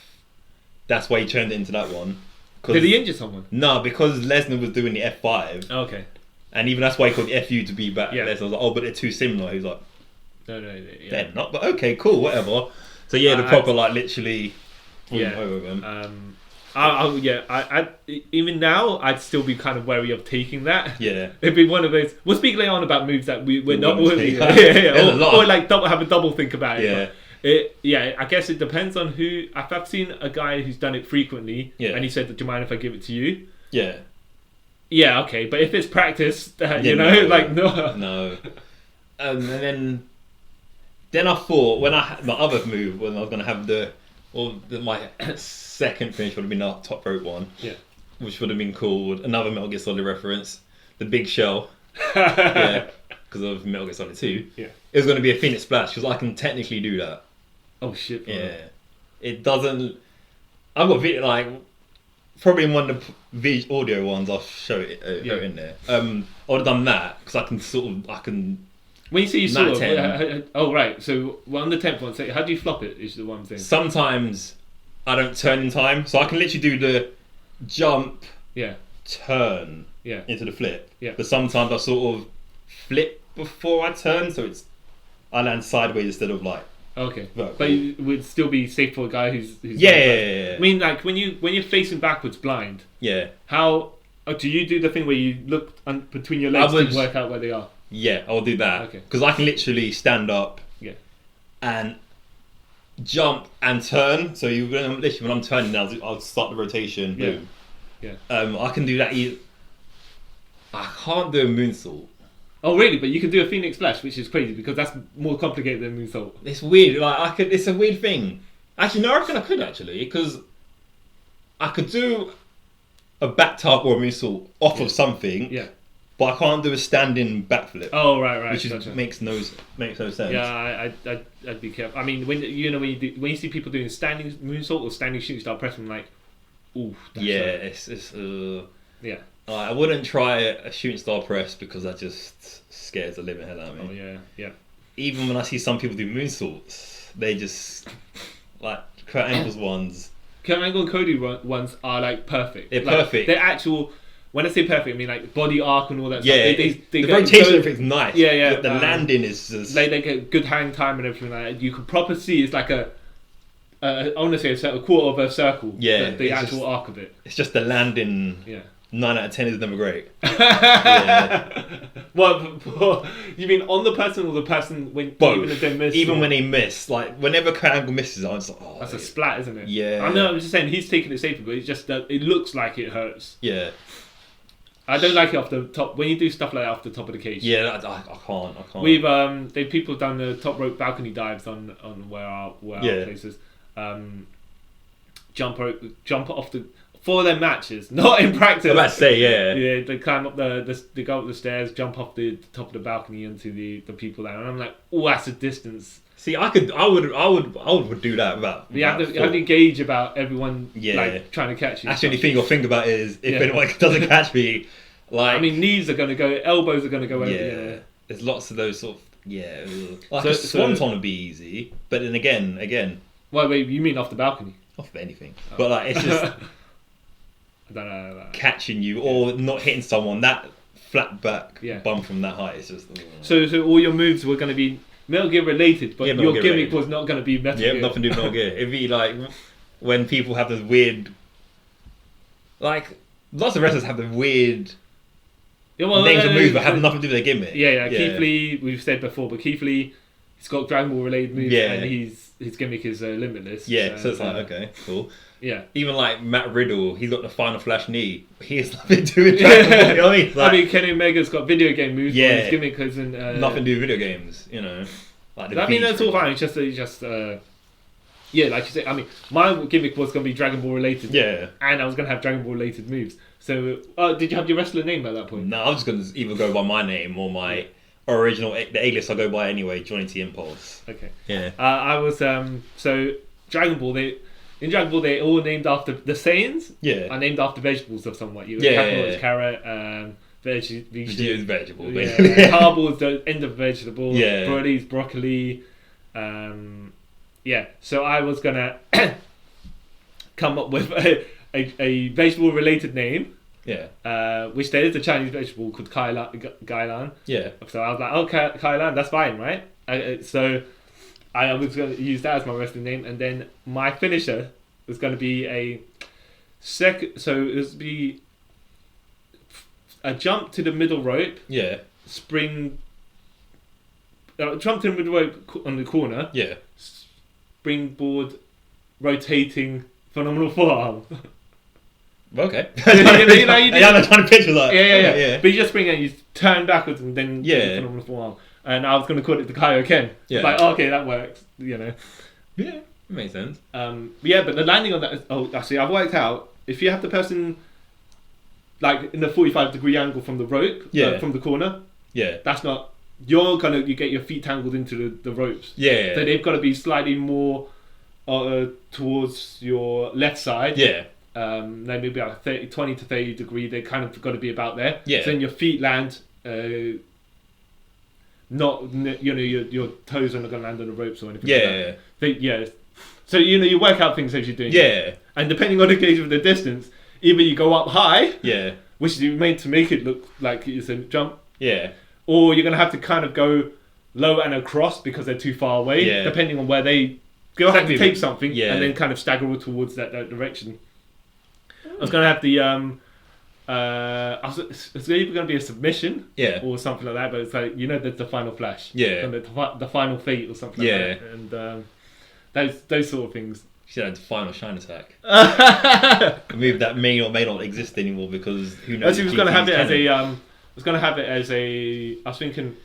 S1: that's why he turned it into that one.
S2: Did he injure someone?
S1: No, because Lesnar was doing the F5.
S2: Okay.
S1: And even that's why he called the FU to be back.
S2: Yeah.
S1: Lesnar was like, but they're too similar. He was like,
S2: no,
S1: they're not, but okay, cool, whatever. So the proper literally over them.
S2: Even now, I'd still be kind of wary of taking that.
S1: Yeah.
S2: It'd be one of those. We'll speak later on about moves that we're not. Or like have a double think about it.
S1: Yeah.
S2: I guess it depends on who. I've seen a guy who's done it frequently, and he said, "Do you mind if I give it to you?"
S1: Yeah.
S2: Yeah, okay, but if it's practice, no.
S1: No. And then I thought when I had my other move, when I was going to have my second finish would have been the top rope one.
S2: Yeah.
S1: Which would have been called another Metal Gear Solid reference, the Big Shell. Yeah. Because of Metal Gear Solid 2.
S2: Yeah.
S1: It was going to be a Phoenix Splash because I can technically do that.
S2: Oh shit. Bro.
S1: Yeah. It doesn't. I've got probably in one of the audio ones. I'll show it in there. I would have done that because I can.
S2: When you say you sort of, right. So on the 10th one, how do you flop it? Is the one thing.
S1: Sometimes I don't turn in time, so I can literally do the jump, turn, into the flip.
S2: Yeah.
S1: But sometimes I sort of flip before I turn, so I land sideways instead of like.
S2: Okay.
S1: Vertical.
S2: But it would still be safe for a guy who's
S1: yeah.
S2: I mean, like when you're facing backwards blind.
S1: Yeah.
S2: How do you do the thing where you look between your legs to work out where they are?
S1: Yeah, I'll do that.
S2: Okay.
S1: Because I can literally stand up.
S2: Yeah.
S1: And jump and turn. So literally when I'm turning, I'll start the rotation. Boom.
S2: Yeah.
S1: I can do that. I can't do a moonsault.
S2: Oh really? But you can do a Phoenix Splash, which is crazy because that's more complicated than moonsault.
S1: It's weird. Like it's a weird thing. Actually, no, I reckon I could because I could do a back tap or a moonsault off of something.
S2: Yeah.
S1: But I can't do a standing backflip.
S2: Oh right.
S1: Which makes no sense.
S2: Yeah, I'd be careful. I mean, when you see people doing standing moonsault or standing shooting star press, I'm like, ooh.
S1: It's
S2: yeah.
S1: I wouldn't try a shooting star press because that just scares the living hell out of me.
S2: Oh yeah.
S1: even when I see some people do moonsaults, they just like Kurt Angle's ones.
S2: Kurt Angle and Cody ones are like perfect.
S1: They're
S2: like,
S1: perfect.
S2: They're actual. When I say perfect, I mean like body arc and all that
S1: yeah,
S2: stuff.
S1: The rotation of everything's nice.
S2: Yeah.
S1: The landing is just...
S2: They get good hang time and everything like that. You can proper see it's like I want to say a quarter of a circle.
S1: Yeah.
S2: The actual arc of it.
S1: It's just the landing.
S2: Yeah.
S1: 9 out of 10 is never great. Yeah.
S2: Well, you mean on the person or the person when
S1: Both.
S2: even if they miss?
S1: Even when they miss, like whenever Kurt Angle misses, I'm just like, oh,
S2: that's a splat, isn't it?
S1: Yeah.
S2: I know. I'm just saying he's taking it safely, but it's just that it looks like it hurts.
S1: Yeah.
S2: I don't like it off the top when you do stuff like that off the top of the cage.
S1: Yeah, I can't.
S2: We've people done the top rope balcony dives on where our places. Jump off the for their matches, not in practice.
S1: I was about to say, yeah.
S2: Yeah, they climb up they go up the stairs, jump off the top of the balcony into the people there, and I'm like, oh, that's a distance.
S1: See, I would do that without.
S2: You have to engage about everyone,
S1: yeah,
S2: like trying to catch you.
S1: Actually, the thing you'll think about is if anyone doesn't catch me, like
S2: I mean, knees are going to go, elbows are going to go.
S1: Yeah,
S2: over,
S1: there's lots of those sort of like a swanton would be easy, but then again.
S2: Wait, you mean off the balcony?
S1: Off of anything, but like it's just.
S2: I don't know.
S1: Catching you or not hitting someone that flat back bump from that height is just.
S2: So all your moves were going to be Metal Gear related, but your gimmick
S1: related.
S2: Was not going to be Metal Gear.
S1: Yeah, nothing to do with Metal Gear. It'd be like when people have this weird, like lots of wrestlers have the weird names of moves, but have nothing to do with their gimmick.
S2: Yeah. Keith Lee, we've said before, but Keith Lee, he's got Dragon Ball related moves, and his gimmick is Limitless.
S1: Yeah, so it's like okay, cool.
S2: Yeah.
S1: Even like Matt Riddle, he's got the Final Flash knee. He has nothing to do with Dragon Ball. You know what I mean? Like,
S2: I mean, Kenny Omega's got video game moves.
S1: Yeah.
S2: His gimmick isn't
S1: nothing to do with video games. You know. Like
S2: I mean, that's all fine. It's just yeah, like you said. I mean, my gimmick was going to be Dragon Ball related.
S1: Yeah.
S2: And I was going to have Dragon Ball related moves. So, did you have your wrestler name at that point?
S1: No, I was just going to either go by my name or my original, the A-list I go by anyway, Johnny T Impulse.
S2: Okay.
S1: Yeah.
S2: I was so Dragon Ball. In Dragon Ball, they're all named after the Saiyans.
S1: Yeah.
S2: Are named after vegetables of somewhat. Carrot,
S1: Vegetables, vegetable.
S2: Yeah. Carbal's the end of vegetable.
S1: Yeah.
S2: Broly's broccoli. Yeah. So I was gonna come up with a vegetable related name.
S1: Yeah.
S2: Which there is a Chinese vegetable called Gailan.
S1: Yeah.
S2: So I was like, okay, Kailan, that's fine, right? So I was going to use that as my wrestling name, and then my finisher was going to be a second. So it was be a jump to the middle rope.
S1: Yeah.
S2: Jump to the middle rope on the corner.
S1: Yeah.
S2: Springboard, rotating, phenomenal forearm.
S1: Okay.
S2: I'm
S1: trying to picture that.
S2: Yeah. But you just spring and you turn backwards and then phenomenal forearm. And I was going to call it the Kaioken.
S1: Yeah.
S2: Like, okay, that works. You know.
S1: Yeah, it makes sense.
S2: Yeah, but the landing on that is, actually, I've worked out if you have the person like in the 45-degree angle from the rope, from the corner.
S1: Yeah.
S2: That's not. You get your feet tangled into the ropes.
S1: Yeah.
S2: So they've got to be slightly more towards your left side.
S1: Yeah.
S2: Maybe about 20 to 30 degree. They kind of got to be about there.
S1: Yeah.
S2: So then your feet land. Not your toes are not going to land on the ropes or anything.
S1: Yeah.
S2: Like that. So you work out things as you're doing.
S1: Yeah.
S2: And depending on the gauge of the distance, either you go up high.
S1: Yeah.
S2: Which is made to make it look like it's a jump.
S1: Yeah.
S2: Or you're going to have to kind of go low and across because they're too far away.
S1: Yeah.
S2: Depending on where they go, have to take something and then kind of stagger towards that direction. I was going to have the it's either going to be a submission or something like that, but it's like there's the final flash, and the final fate or something like that, and those sort of things.
S1: You should have the final shine attack. A move that may or may not exist anymore because who knows?
S2: I was going to have it as a. I was thinking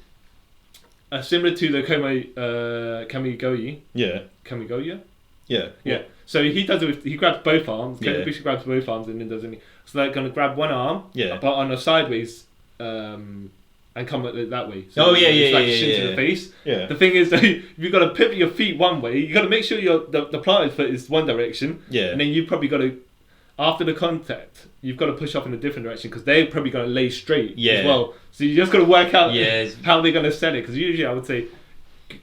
S2: similar to the Kamigoye.
S1: Yeah.
S2: Kamigoye.
S1: Yeah.
S2: Yeah. So he does it. He grabs both arms. Kevin Bishop grabs both arms and then does it. So they're going to grab one arm, but on a sideways, and come at it that way. So it's shin to the face.
S1: Yeah.
S2: The thing is, though, you've got to pivot your feet one way. You got to make sure the planted foot is one direction.
S1: Yeah.
S2: And then you probably got to, after the contact, you've got to push off in a different direction because they're probably going to lay straight as well. So you just got to work out how they're going to set it. Because usually I would say,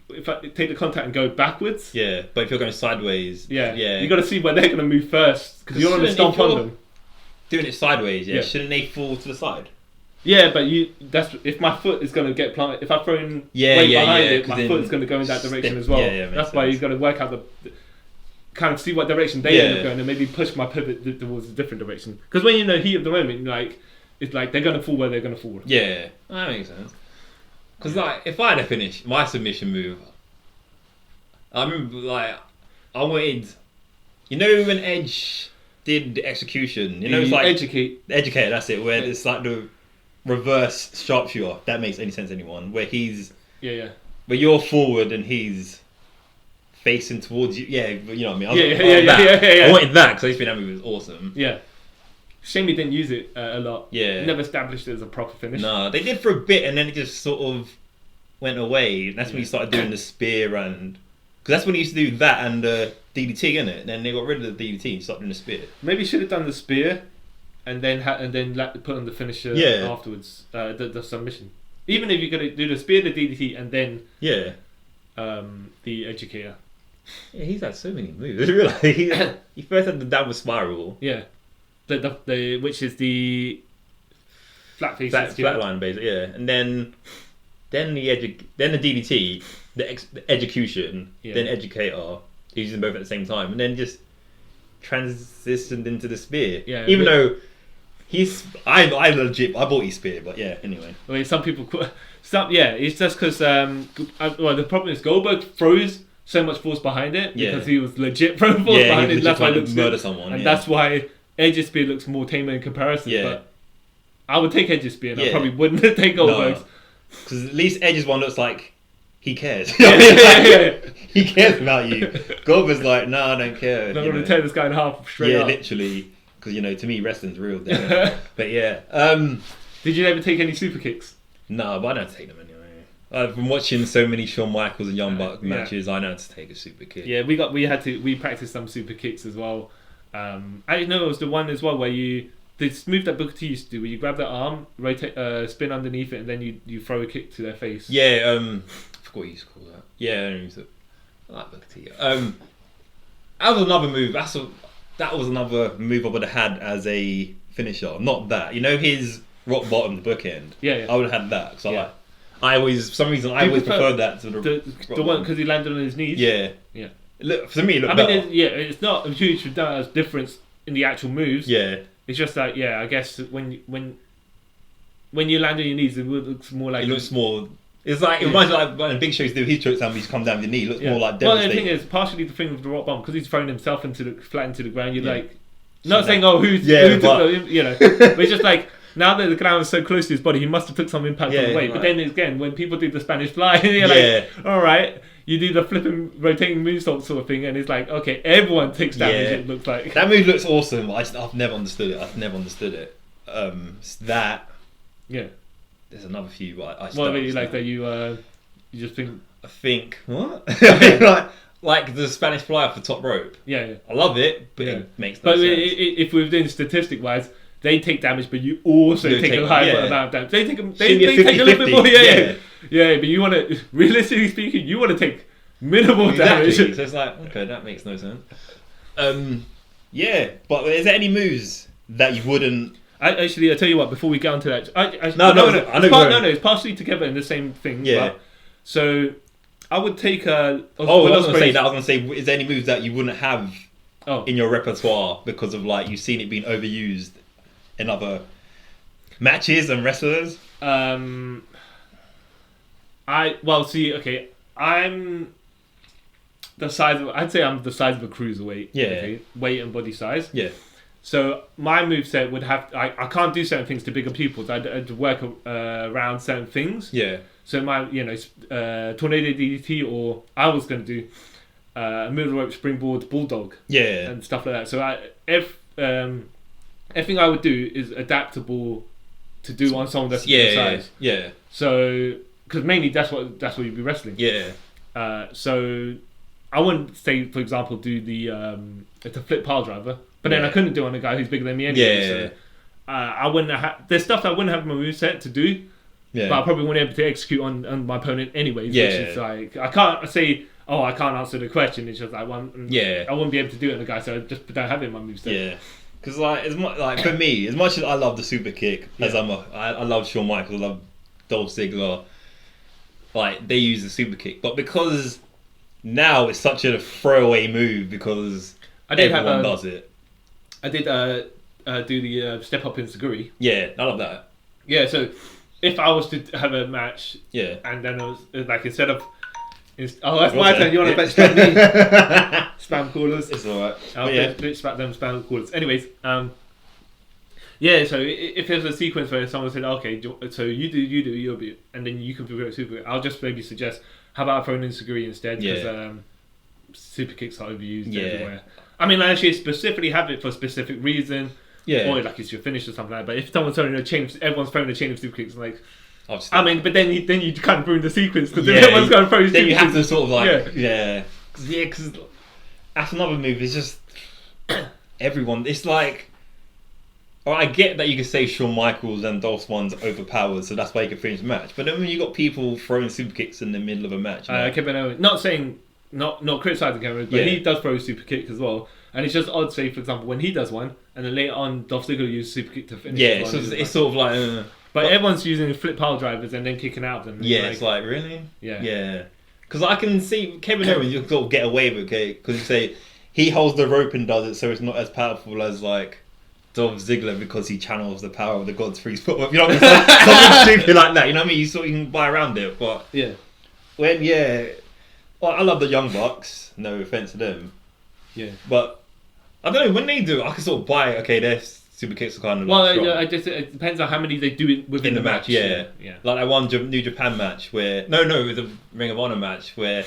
S2: if I take the contact and go backwards.
S1: Yeah, but if you're going sideways,
S2: you got to see where they're going to move first because you don't want to stomp on them.
S1: Doing it sideways, shouldn't they fall to the side?
S2: Yeah, but that's if my foot is going to get planted. If I throw in weight behind it, my foot is going to go in that direction as well. That's why you've got to work out the kind of see what direction they end up going and maybe push my pivot towards a different direction. Because when you're in the heat of the moment, like it's like they're going to fall where they're going to fall.
S1: Yeah, that makes sense. Because like if I had to finish my submission move, I remember like I wanted, when Edge did the execution, it's like educate. That's it. Where it's like the reverse sharpshooter. That makes any sense to anyone. Where he's where you're forward and he's facing towards you. Yeah, you know what I mean. I wanted that because I used to think that movie was awesome.
S2: Yeah. Shame he didn't use it a lot.
S1: Yeah.
S2: Never established it as a proper finish.
S1: No, they did for a bit and then it just sort of went away. That's when he started doing the spear and because that's when he used to do that and DDT, innit? Then they got rid of the DDT and started doing the spear.
S2: Maybe he should have done the spear and then put on the finisher afterwards. The submission. Even if you're gonna do the spear, the DDT, and then the educator.
S1: Yeah, he's had so many moves. I realised he first had the downward spiral.
S2: Yeah, the which is the flat
S1: line basically. Yeah, and then the DDT, the execution, then educator. He uses them both at the same time, and then just transitioned into the spear. Yeah, even though I bought his spear, but anyway.
S2: I mean, some people, it's just because the problem is Goldberg throws so much force behind it because he was legit throwing force behind it. That's why it looks
S1: murder someone,
S2: and that's why Edge's spear looks more tamer in comparison. Yeah. But I would take Edge's spear, and I probably wouldn't take Goldberg's.
S1: Because at least Edge's one looks like he cares. He cares about you. Goldberg's like, no, I don't care.
S2: I'm going to tear this guy in half straight up.
S1: Yeah, literally. Because, to me, wrestling's real. But yeah.
S2: Did you ever take any super kicks?
S1: No, but I don't take them anyway. I've been watching so many Shawn Michaels and Young Bucks matches. I know how to take a super kick.
S2: Yeah, we practiced some super kicks as well. I know it was the one as well where the move that Booker T used to do, where you grab their arm, rotate, spin underneath it, and then you throw a kick to their face.
S1: Yeah, I forgot what you used to call that. Yeah, I like Booker T. That was another move. That was another move I would have had as a finisher. Not that. His rock bottom, the bookend.
S2: Yeah.
S1: I would have had that. Because I always, for some reason, preferred that to
S2: the one because he landed on his knees.
S1: Yeah.
S2: Yeah.
S1: For me, it looked better.
S2: It's not a huge difference in the actual moves.
S1: Yeah.
S2: It's just like, I guess when you land on your knees, it looks more like...
S1: It looks more... It's like, it reminds me like when Big Show's do his choke down, he's come down with your knee. It looks more like devastating.
S2: Well, the thing is, partially the thing with the rock bomb, because he's thrown himself flat into the ground, you're like... Not saying, who took but it's just like, now that the ground was so close to his body, he must have took some impact on the weight. Right. But then again, when people do the Spanish fly, you're like, alright, you do the flipping, rotating moonsault sort of thing, and it's like, okay, everyone takes damage, it looks like.
S1: That move looks awesome, but I've never understood it. That... Yeah. There's another few, but I
S2: what about you like that you just think...
S1: I think, what? like the Spanish fly off the top rope.
S2: Yeah.
S1: I love it, but it makes no sense. But
S2: if we're doing statistic-wise, they take damage, but you also take a high amount of damage. They take a little bit more. Yeah, but you want to, realistically speaking, you want to take minimal damage.
S1: So it's like, okay, that makes no sense. But is there any moves that you wouldn't...
S2: I tell you what, before we get onto that... It's partially together in the same thing.
S1: Yeah.
S2: But, so, I would take
S1: I was going to say, is there any moves that you wouldn't have in your repertoire because of, like, you've seen it being overused in other matches and wrestlers?
S2: I'm the size of... I'd say I'm the size of a cruiserweight.
S1: Yeah.
S2: Okay? Weight and body size.
S1: Yeah.
S2: So my moveset would have... I can't do certain things to bigger people. I'd work around certain things.
S1: Yeah.
S2: So my, tornado DDT, or I was going to do middle rope springboard bulldog.
S1: Yeah.
S2: And stuff like that. So everything I would do is adaptable to do on someone that's the size.
S1: Yeah.
S2: So, because mainly that's what you'd be wrestling.
S1: Yeah.
S2: So I wouldn't say, for example, do the flip pile driver. But then I couldn't do it on a guy who's bigger than me anyway. Yeah. So, I wouldn't have... There's stuff I wouldn't have my moveset to do,
S1: Yeah.
S2: But I probably won't be able to execute on my opponent anyways.
S1: Yeah.
S2: Which is like, I can't say, oh, I can't answer the question. It's just like, I wouldn't be able to do it on the guy, so I just don't have it in my moveset.
S1: Yeah. Because like, for me, as much as I love the super kick, as I love Shawn Michaels, I love Dolph Ziggler. Like, they use the super kick, but because now it's such a throwaway move because everyone does it.
S2: I did do the step up enziguri.
S1: Yeah, I love that.
S2: Yeah, so if I was to have a match, and then I was like, instead of, that's my turn. You want to spam me? Spam callers.
S1: It's alright.
S2: I'll spam them spam callers. Anyways, yeah. So if there's a sequence where someone said, okay, so you do, you'll be, and then you can figure out super. I'll just maybe suggest, how about I throw an enziguri instead? Because super kicks are overused everywhere. I mean, I actually specifically have it for a specific reason. Yeah. Or like it's your finish or something like that. But if someone's throwing everyone's throwing a chain of super kicks, like, I mean, but then you kind of ruin the sequence because everyone's going to throw.
S1: Then you have to sort of like, because that's another move. It's just everyone. It's like, I get that you can say Shawn Michaels and Dolph's one's overpowered, so that's why you can finish the match. But then when you got people throwing super kicks in the middle of a match,
S2: Kevin Owens, not criticizing Kevin Owens, but he does throw super kicks as well. And it's just odd, say, for example, when he does one, and then later on, Dolph Ziggler uses super kick to finish.
S1: Yeah, so it's sort of like.
S2: But everyone's using flip pile drivers and then kicking out of them.
S1: Yeah, it's like, really?
S2: Yeah.
S1: Yeah. Because I can see Kevin Owens, you can sort of get away with it, because you say he holds the rope and does it, so it's not as powerful as like Dolph Ziggler because he channels the power of the gods through his footwork. You know what I mean? Something stupid like that. You know what I mean? You sort of can buy around it, but well, I love the Young Bucks. No offense to them.
S2: Yeah.
S1: But I don't know, when they do, I can sort of buy. Okay, their super kicks are kind of
S2: it depends on how many they do within the match.
S1: Yeah. Like that one New Japan match where it was a Ring of Honor match where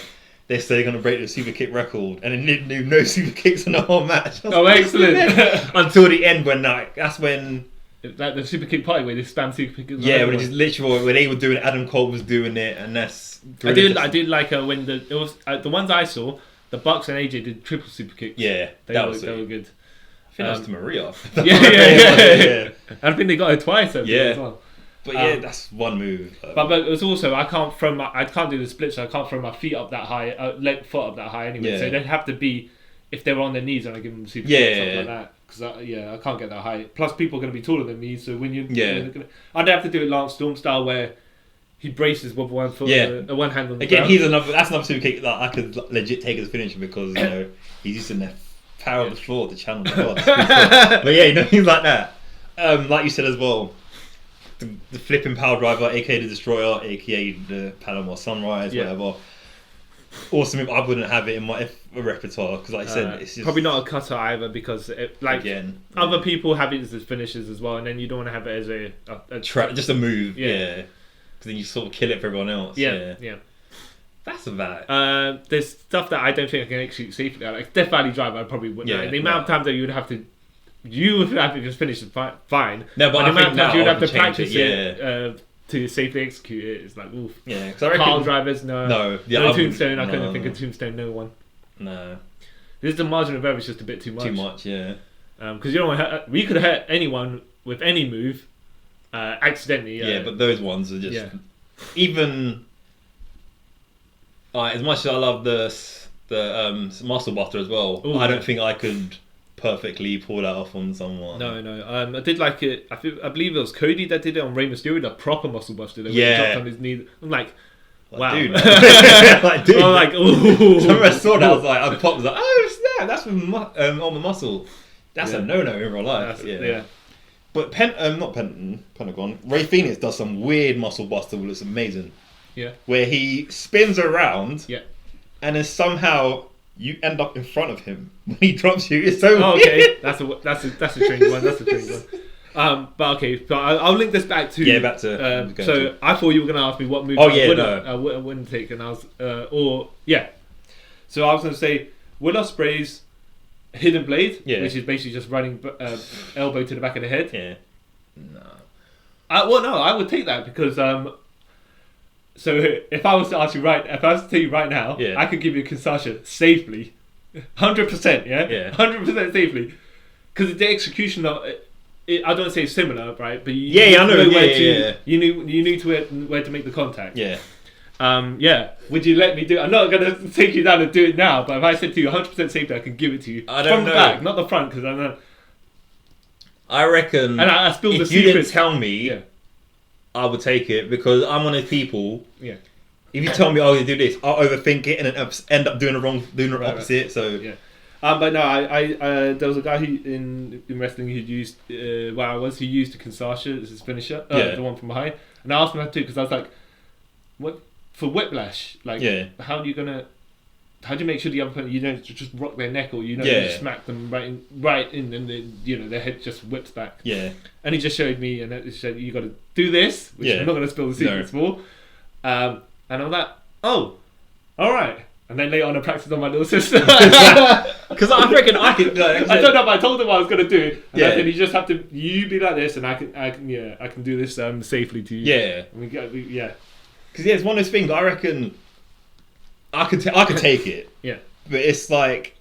S1: they say they're going to break the super kick record, and then they do no super kicks in the whole match.
S2: Oh, excellent!
S1: Until the end, when that's when
S2: like the super kick party where they spam super kick.
S1: Yeah, when it just literally when they were doing it, Adam Cole was doing it, and that's.
S2: I did like when it was the ones I saw. The Bucks and AJ did triple super kicks.
S1: Yeah,
S2: they were good.
S1: I think that was to Maria.
S2: Yeah. I think they got her twice. As well.
S1: But that's one move.
S2: But it was also I can't do the split, so I can't throw my feet up that high, foot up that high anyway. Yeah. So they'd have to be if they were on their knees and I give them super kicks, something like that. Because I can't get that high. Plus, people are going to be taller than me, so when you I'd have to do it Lance Storm style where he braces with one foot, one hand on the ground.
S1: Again, that's another super kick that I could legit take as a finisher because he's using the power of the floor to channel the gods. But things like that. Like you said as well, the flipping power driver, aka the Destroyer, aka the Panama Sunrise, whatever. Awesome. I wouldn't have it in my repertoire because, like I said, it's just
S2: probably not a cutter either because other people have it as finishers as well, and then you don't want to have it as
S1: just a move. Yeah. Then you sort of kill it for everyone else.
S2: Yeah.
S1: That's about.
S2: There's stuff that I don't think I can execute safely. Like Death Valley Drive, I probably wouldn't. Yeah, the amount of times that you would have to just finish it fine.
S1: No, but
S2: the amount of times you would have to
S1: practice
S2: it to safely execute it. It's like oof.
S1: Yeah,
S2: pile drivers, no Tombstone. I couldn't think of Tombstone. No one.
S1: No.
S2: This is the margin of error is just a bit too much.
S1: Too much, yeah.
S2: Because you don't want to hurt. We could hurt anyone with any move. Accidentally,
S1: but those ones are just even. As much as I love the muscle buster as well, I don't think I could perfectly pull that off on someone.
S2: No. I did like it. I believe it was Cody that did it on Rey Mysterio, the proper muscle buster. That dropped on his knee. I'm like, wow, dude.
S1: Dude.
S2: I'm like, ooh.
S1: So when I saw that, I was like, I popped. I was like, oh snap! That's on the muscle. That's a no in real life. But Pentagon. Ray Phoenix does some weird muscle buster that looks amazing.
S2: Yeah.
S1: Where he spins around.
S2: Yeah.
S1: And then somehow you end up in front of him when he drops you. It's so weird.
S2: Okay. That's a strange one. That's a strange one. But okay. But I'll link this back to.
S1: Back to.
S2: So I thought you were going to ask me what move I wouldn't take, and I was So I was going to say Will Ospreay's Hidden Blade, which is basically just running elbow to the back of the head.
S1: Yeah. No.
S2: I would take that because so if I was to ask you to tell you right now, I could give you a Kinshasa safely, 100%, 100% safely, because the execution of I don't want to say similar, right? But you
S1: I know.
S2: You knew to where to make the contact.
S1: Yeah.
S2: Would you let me do it? I'm not going to take you down and do it now, but if I said to you 100% safety, I can give it to you. From the back, not the front, because I know.
S1: I reckon.
S2: And I spilled the
S1: if you
S2: secrets.
S1: didn't tell me, I would take it because I'm one of those people.
S2: Yeah.
S1: If you tell me, oh, you do this, I'll overthink it and then end up doing the opposite. Right. So
S2: yeah. But no, I there was a guy who in wrestling who used he used the Kinshasa as his finisher, the one from behind, and I asked him how to because I was like, what for whiplash? Like, how do you make sure the other person you don't just rock their neck or you smack them right in and then their head just whips back. Yeah. And he just showed me and it said you got to do this, which I'm not going to spill the secrets for. And I'm like, oh, all right. And then later on I practiced on my little sister.
S1: Because I reckon I could.
S2: I don't know, but I told him what I was going to do. And I said, you just have to, you be like this, and I can do this safely to you.
S1: Yeah. Because it's one of those things. I reckon I could take it.
S2: Yeah.
S1: But it's like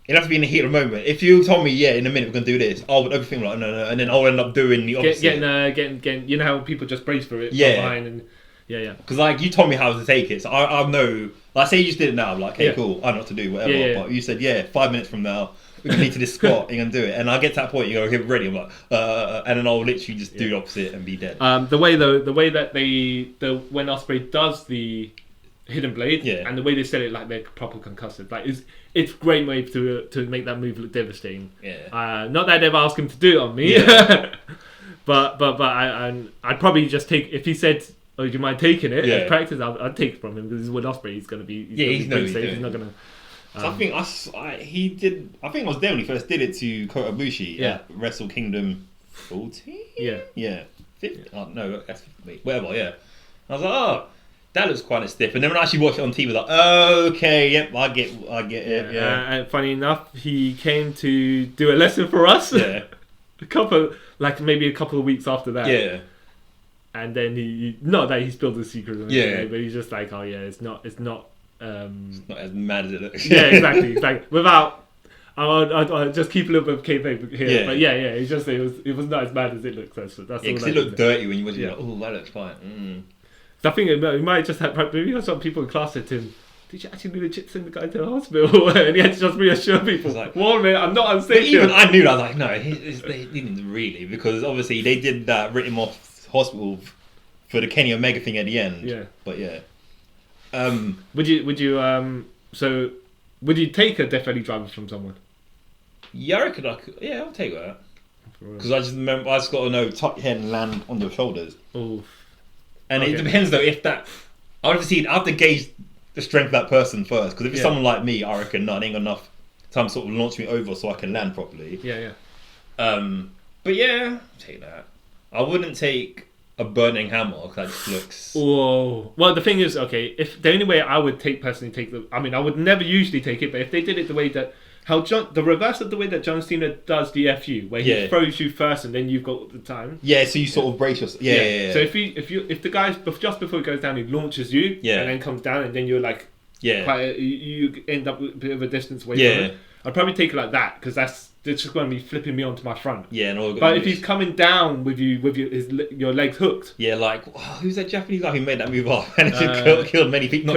S1: it'd have to be in the heat of the moment. If you told me, in a minute we're gonna do this, I would everything like no, and then I'll end up doing the opposite.
S2: Getting, you know how people just brace for it. Behind and
S1: Because like you told me how to take it, so I know. Like say you just did it now, I'm like okay, cool, I know what to do, whatever. But you said 5 minutes from now we can meet to this spot, you're gonna do it, and I get to that point, you go, okay, ready. I'm like, and then I'll literally just do the opposite and be dead.
S2: The way that when Osprey does the hidden blade, and the way they sell it like they're proper concussive, like it's a great way to make that move look devastating. Yeah. Not that they've asked him to do it on me, but I'd probably just take if he said, oh, do you mind taking it? Yeah. Practice. I'd take it from him because this is what Osprey. He's going to be. He's not going to.
S1: So I think he did. I think I was there when he first did it to Kota Ibushi at Wrestle Kingdom 14. Yeah. 15? Oh, no, that's whatever. Yeah. I was like, oh, that looks quite stiff. And then when I actually watched it on TV, I was like, oh, okay, yep, I get it. Yeah.
S2: And funny enough, he came to do a lesson for us. Yeah. maybe a couple of weeks after that. Yeah. And then he not that he spilled the secret, but he's just like, oh yeah, it's not
S1: as mad as it looks.
S2: Yeah, exactly. Without, I'll just keep a little bit of kayfabe here. Yeah. But it's just it was not as bad as it looks. That's
S1: because it looked dirty when you watch it. Like, oh, that looks fine.
S2: So I think it might just have maybe some people in class said to him, did you actually legit send the guy to the hospital? And he had to just reassure people. Like, 1 minute, I'm not unsafe.
S1: Even I knew that. I was like, no, they didn't really, because obviously they did that, written him off hospital for the Kenny Omega thing at the end. Yeah. But
S2: would you take a Death Valley driver from someone?
S1: Yeah, I reckon I could. Yeah, I'll take that. Because I just remember I just got to know tuck your head and land on your shoulders.
S2: Oh.
S1: And it depends though if that. I have to gauge the strength of that person first. Because if it's someone like me, I reckon it ain't got enough time to sort of launch me over so I can land properly.
S2: Yeah.
S1: But yeah, I'll take that. I wouldn't take a burning hammer because that just looks.
S2: Whoa. Well, the thing is, okay, if the only way I would personally take I would never usually take it, but if they did it the way that the reverse of the way that John Cena does the FU, where he throws you first and then you've got the time.
S1: Yeah, so you sort of brace yourself. Yeah.
S2: So if the guy just before he goes down, he launches you, and then comes down, and then you're like, you end up with a bit of a distance away from it. I'd probably take it like that because it's just going to be flipping me onto my front.
S1: Yeah,
S2: but if he's coming down with your legs hooked.
S1: Yeah, like who's that Japanese guy who made that move off and it killed many people?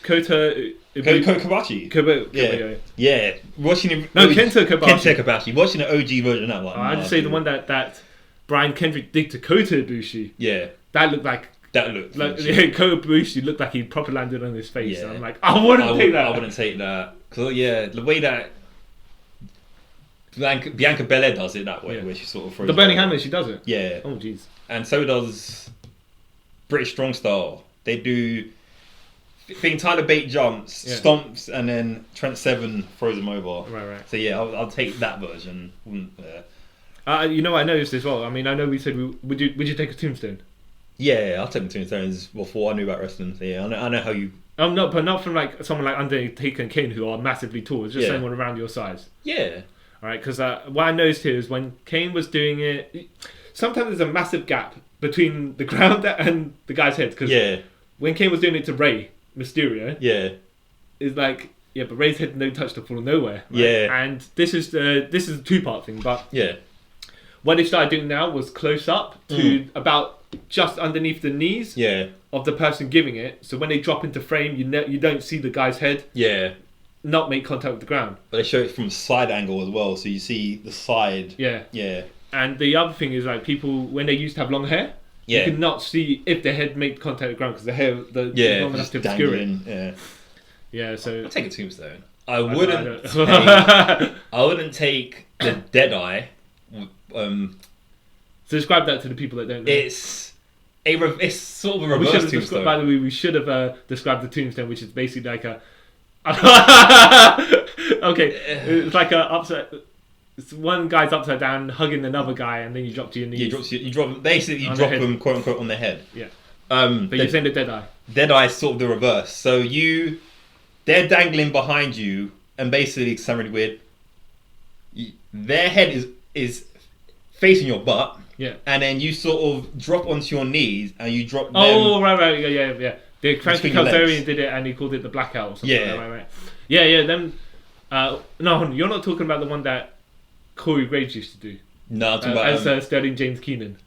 S2: Kota
S1: Kobayashi. Yeah. Watching him.
S2: No, Kenta
S1: Kobayashi. Watching the OG version of that.
S2: I'd say the one that Brian Kendrick did to Kota Ibushi.
S1: Yeah.
S2: That looked like.
S1: Kota
S2: Ibushi looked like he proper landed on his face. Yeah. I'm like, I wouldn't take that.
S1: I wouldn't take that. Because the way that Bianca Belair does it that way, where she sort of throws
S2: the burning hammer. She does it.
S1: Yeah.
S2: Oh jeez.
S1: And so does British Strong Style. They do. Being Tyler Bate jumps, stomps, and then Trent Seven throws him over.
S2: Right.
S1: So I'll take that version.
S2: I noticed as well. I mean, I know we said would you take a tombstone?
S1: Yeah, I'll take the tombstones before I knew about wrestling. So I know how you.
S2: But not from like someone like Undertaker and Kane who are massively tall. It's just someone around your size.
S1: Yeah.
S2: All right, because what I noticed here is when Kane was doing it, sometimes there's a massive gap between the ground and the guy's head. Because when Kane was doing it to Rey Mysterio, it's like but Rey's head don't touch the floor nowhere. Right? Yeah, and this is a 2-part thing. But what they started doing now was close up to about just underneath the knees of the person giving it. So when they drop into frame, you don't see the guy's head.
S1: Yeah.
S2: Not make contact with the ground.
S1: But they show it from side angle as well, so you see the side.
S2: Yeah.
S1: Yeah.
S2: And the other thing is like people when they used to have long hair, you could not see if their head made contact with the ground because the hair was long enough to obscure it.
S1: Yeah.
S2: Yeah. So
S1: I'll take a tombstone. I wouldn't take the Deadeye.
S2: So describe that to the people that don't know.
S1: It's sort of a reverse tombstone.
S2: By the way, we should have described the tombstone, which is basically like a. Okay, it's like a upside. It's one guy's upside down hugging another guy, and then you drop to your knees.
S1: You drop them quote unquote on their head.
S2: Yeah. But you're saying the Deadeye.
S1: Deadeye is sort of the reverse. So they're dangling behind you, and basically it's something really weird. Their head is facing your butt.
S2: Yeah.
S1: And then you sort of drop onto your knees, and you drop.
S2: Oh right, yeah. The Frankie Calzerian did it, and he called it the blackout. Or something.
S1: Yeah.
S2: Right. Yeah. Them. No, you're not talking about the one that Corey Graves used to do.
S1: No, I'm talking about
S2: as Sterling James Keenan.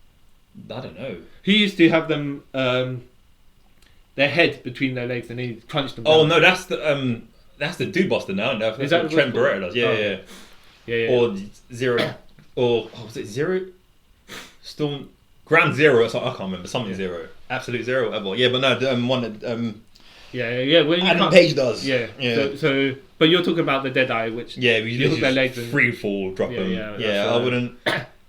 S1: I don't know.
S2: He used to have them their head between their legs, and he crunched them.
S1: Oh
S2: down.
S1: no, that's the Dude Buster now. No, that's what Trent Barretta does. Yeah. Or Zero. Or was it Zero? Storm Ground Zero. I can't remember. Something Zero. Absolute Zero. Whatever. Yeah, but no, one that.
S2: Yeah. Well,
S1: Adam Page does.
S2: Yeah. So, but you're talking about the Deadeye, which
S1: you
S2: hook their legs and
S1: free fall, drop them.
S2: Yeah.
S1: I wouldn't.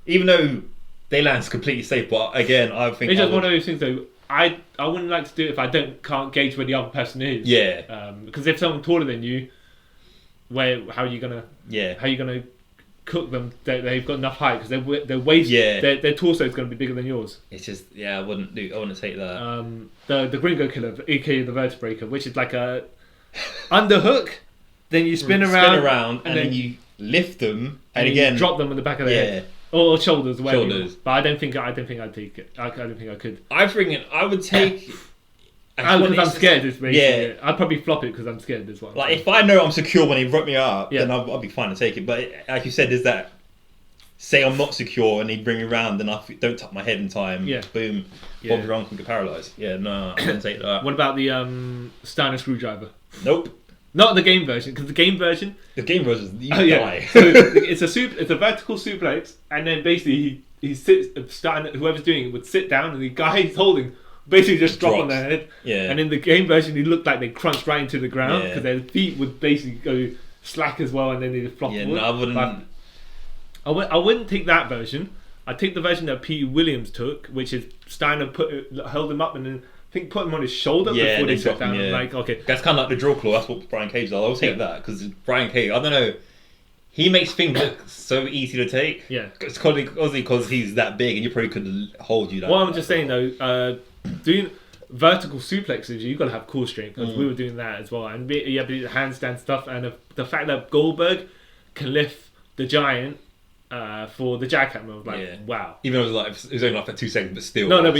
S1: Even though they land completely safe, but again, I think
S2: it's just one of those things. Though I wouldn't like to do it if I can't gauge where the other person is.
S1: Yeah.
S2: Because if someone's taller than you, how are you gonna cook them? They've got enough height because their waist, their torso is going to be bigger than yours.
S1: It's just I wouldn't take that.
S2: The Gringo Killer, aka the Vertebraker, which is like a underhook, then you spin around,
S1: and then you lift them, and
S2: again drop them on the back of the head or shoulders, But I don't think I'd take it. I don't think I could.
S1: I would take.
S2: Because I'm scared. I'd probably flop it because I'm scared as well.
S1: Like if I know I'm secure when he rope me up, then I'll be fine to take it. But like you said, there's that. Say I'm not secure and he'd bring me around, then I don't tuck my head in time.
S2: Yeah.
S1: Boom. Bobby Ron can get paralysed. Yeah, no, I wouldn't take that.
S2: What about the Steiner screwdriver?
S1: Nope.
S2: Not the game version, because the game version.
S1: You die.
S2: So it's a vertical suplex, and then basically he sits. Whoever's doing it would sit down, and the guy he's holding basically just drop on their head.
S1: Yeah.
S2: And in the game version, he looked like they crunched right into the ground because their feet would basically go slack as well, and then they'd flop.
S1: Yeah, no, I wouldn't.
S2: I wouldn't take that version. I'd take the version that Pete Williams took, which is Steiner held him up and then I think put him on his shoulder before they sat down. Like, okay,
S1: that's kind of like the drill claw. That's what Brian Cage does. I'll take that because Brian Cage. I don't know. He makes things look so easy to take.
S2: Yeah,
S1: it's obviously because he's that big, and you probably could hold you.
S2: Well, I'm just saying though, doing vertical suplexes, you've got to have core strength because we were doing that as well, and handstand stuff, and the fact that Goldberg can lift the Giant. For the jackhammer, I was like, wow.
S1: Even though it was only like for 2 seconds, but still.
S2: No, but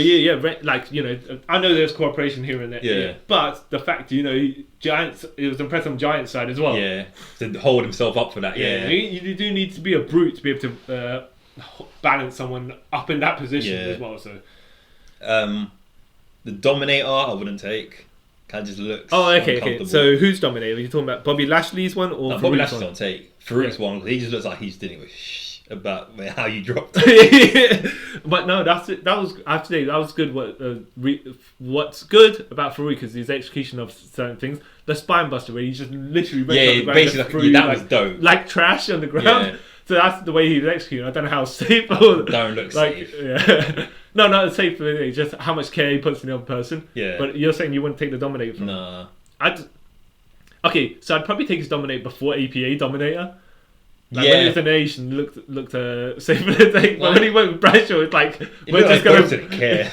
S2: like I know there's cooperation here and there. Yeah. But the fact, Giants, it was impressive on Giant's side as well.
S1: Yeah. To hold himself up for that. Yeah.
S2: You do need to be a brute to be able to balance someone up in that position as well. So.
S1: The Dominator, I wouldn't take. Kind of just looks.
S2: Oh, okay. So who's Dominator? Are you talking about Bobby Lashley's one or
S1: Bobby Lashley's one? Take Farouk's one. He just looks like he's dealing with about how you dropped.
S2: But no, that was I have to say that was good. What's good about Farouk is his execution of certain things. The spine buster where he just literally went up the ground
S1: that was dope.
S2: Like trash on the ground. Yeah. So that's the way he was executing. I don't know how safe. Don't
S1: look
S2: like,
S1: safe.
S2: Yeah. No, not safe. Just how much care he puts in the other person.
S1: Yeah.
S2: But you're saying you wouldn't take the Dominator from him?
S1: Nah.
S2: Okay, so I'd probably take his Dominator before APA Dominator. Like when he was in Asian, looked safer to take. But when he went with Bradshaw, it's like
S1: we're just going to care.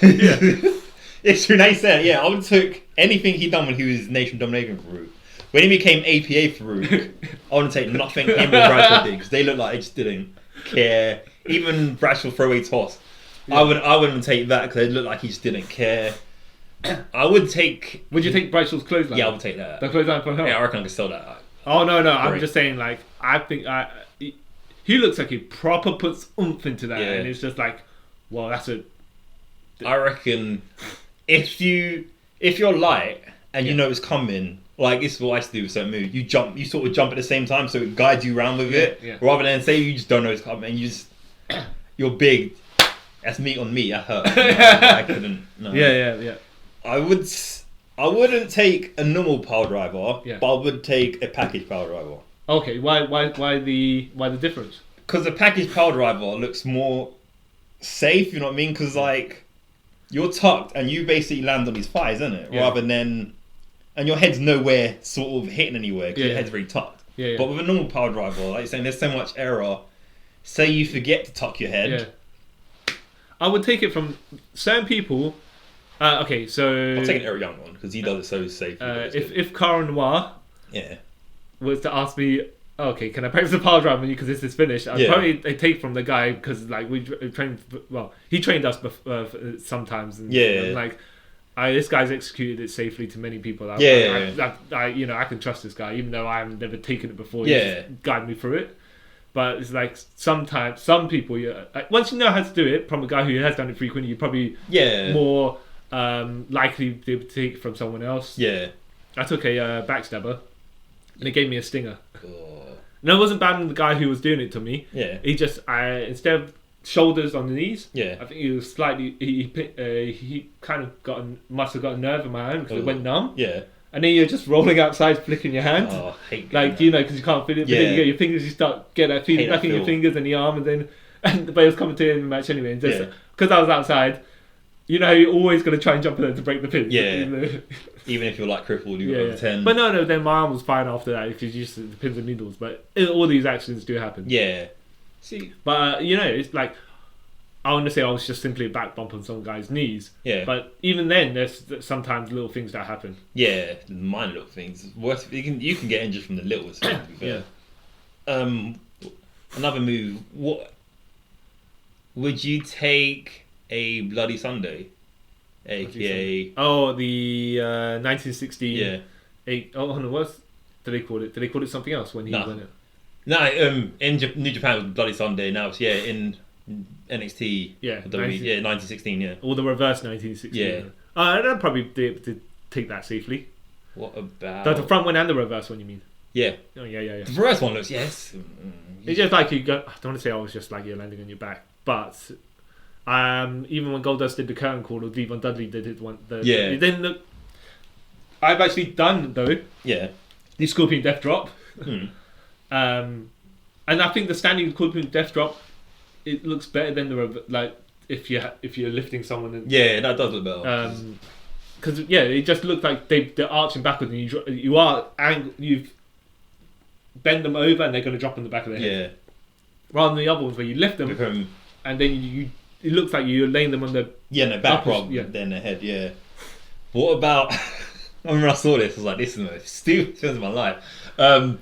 S1: It's true. Now you said, I would have took anything he'd done when he was Nation Dominating Farouk. When he became APA Farouk, I wouldn't take nothing him or Bradshaw did because they looked like they just didn't care. Even Bradshaw throwaway toss, I wouldn't take that because they looked like he just didn't care. I would take.
S2: Would you take Bradshaw's clothesline?
S1: Yeah, I would take that.
S2: The clothesline for him.
S1: Yeah, I reckon I could sell that.
S2: Oh no! I'm just saying, like I think he he looks like he proper puts oomph into that, and it's just like, well, that's a.
S1: I reckon if you're light and you know it's coming, like this is what I used to do with certain moves. You sort of jump at the same time, so it guides you around with it, rather than say you just don't know it's coming and you're big. That's meat on me. I hurt. No, I couldn't. No.
S2: Yeah.
S1: I wouldn't take a normal power driver, but I would take a package power driver.
S2: Okay, why the difference?
S1: Because the package power driver looks more safe. You know what I mean? Because like you're tucked and you basically land on his thighs, isn't it? Rather than, and your head's nowhere sort of hitting anywhere because your head's very tucked. But with a normal power driver, like you're saying, there's so much error. Say you forget to tuck your head.
S2: I would take it from certain people. Okay, so
S1: I'll take an Eric Young one because he does it so safe.
S2: If Cara Noir was to ask me, okay, can I practice the power drive on you because this is finished? I'd probably take from the guy because like we trained. Well, he trained us sometimes, and like this guy's executed it safely to many people. I can trust this guy even though I've never taken it before. He just guided me through it. But it's like sometimes some people, once you know how to do it from a guy who has done it frequently, you're probably more likely to take it from someone else. I took a backstabber and it gave me a stinger. No, it wasn't bad on the guy who was doing it to me. He just instead of shoulders on the knees, I think he was slightly he kind of must have got a nerve in my hand because it went numb. And then you're just rolling outside, flicking your hand.
S1: Oh, I hate
S2: like,
S1: that.
S2: Because you can't feel it. But then you get your fingers, you start getting that feeling back in your fingers and the arm. But it was coming to the match anyway. And just because I was outside, you're always going to try and jump in there to break the pin.
S1: Even if you're like crippled, you're over 10.
S2: But no, then my arm was fine after that because you used to the pins and needles. But all these accidents do happen.
S1: See,
S2: but it's like, I want to say I was just simply a back bump on some guy's knees. But even then, there's sometimes little things that happen.
S1: Minor little things. Worse, you can get injured from the littlest things. Another move. What would you take a Bloody Sunday, aka?
S2: The 1916. What did they call it? Did they call it something else when he won it?
S1: No, in New Japan it was Bloody Sunday. Now it's in NXT, 1916,
S2: or the reverse 1916. I'd probably be able to take that safely.
S1: What about
S2: the front one and the reverse one? You mean?
S1: Yeah.
S2: The
S1: reverse one looks
S2: It's just like you go. I don't want to say I was just like you're landing on your back, but even when Goldust did the curtain call or Devon Dudley did it one, it didn't look. I've actually done though. The Scorpion Death Drop. And I think the standing Scorpion Death Drop. It looks better than if you're lifting someone.
S1: That does look better.
S2: Because it just looked like they're arching backwards, and you've bend them over, and they're going to drop on the back of their head. Rather than the other ones where you lift them, and then it looks like you're laying them on the
S1: back prop, then their head. What about? I remember I saw this. I was like, this is the most stupid thing of my life. A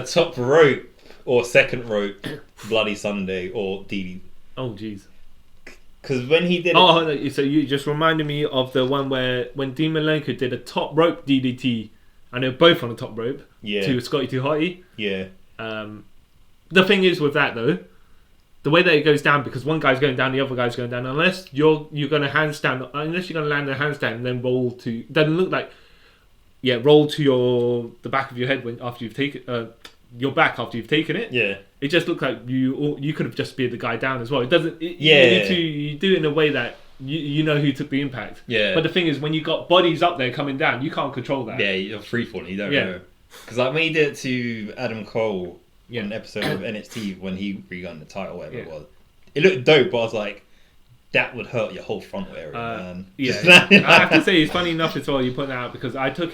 S1: top rope. Or second rope, Bloody Sunday, or Ddt.
S2: Oh, jeez.
S1: Because when he did
S2: so you just reminded me of the one where when Dean Malenko did a top rope DDT, and they were both on the top rope to Scotty 2 Hotty. The thing is with that though, the way that it goes down, because one guy's going down, the other guy's going down, unless you're going to handstand, unless you're going to land a handstand and then roll to, doesn't look like, roll to the back of your head after you've taken your back after you've taken it. It just looked like you could have just speared the guy down as well. It doesn't. You do it in a way that you know who took the impact. But the thing is, when you got bodies up there coming down, you can't control that.
S1: You're free falling. You don't know. Because like when he did it to Adam Cole on an episode of NXT when he re-won the title, whatever it was, it looked dope. But I was like, that would hurt your whole frontal area, man.
S2: I have to say, it's funny enough as well you put that out because I took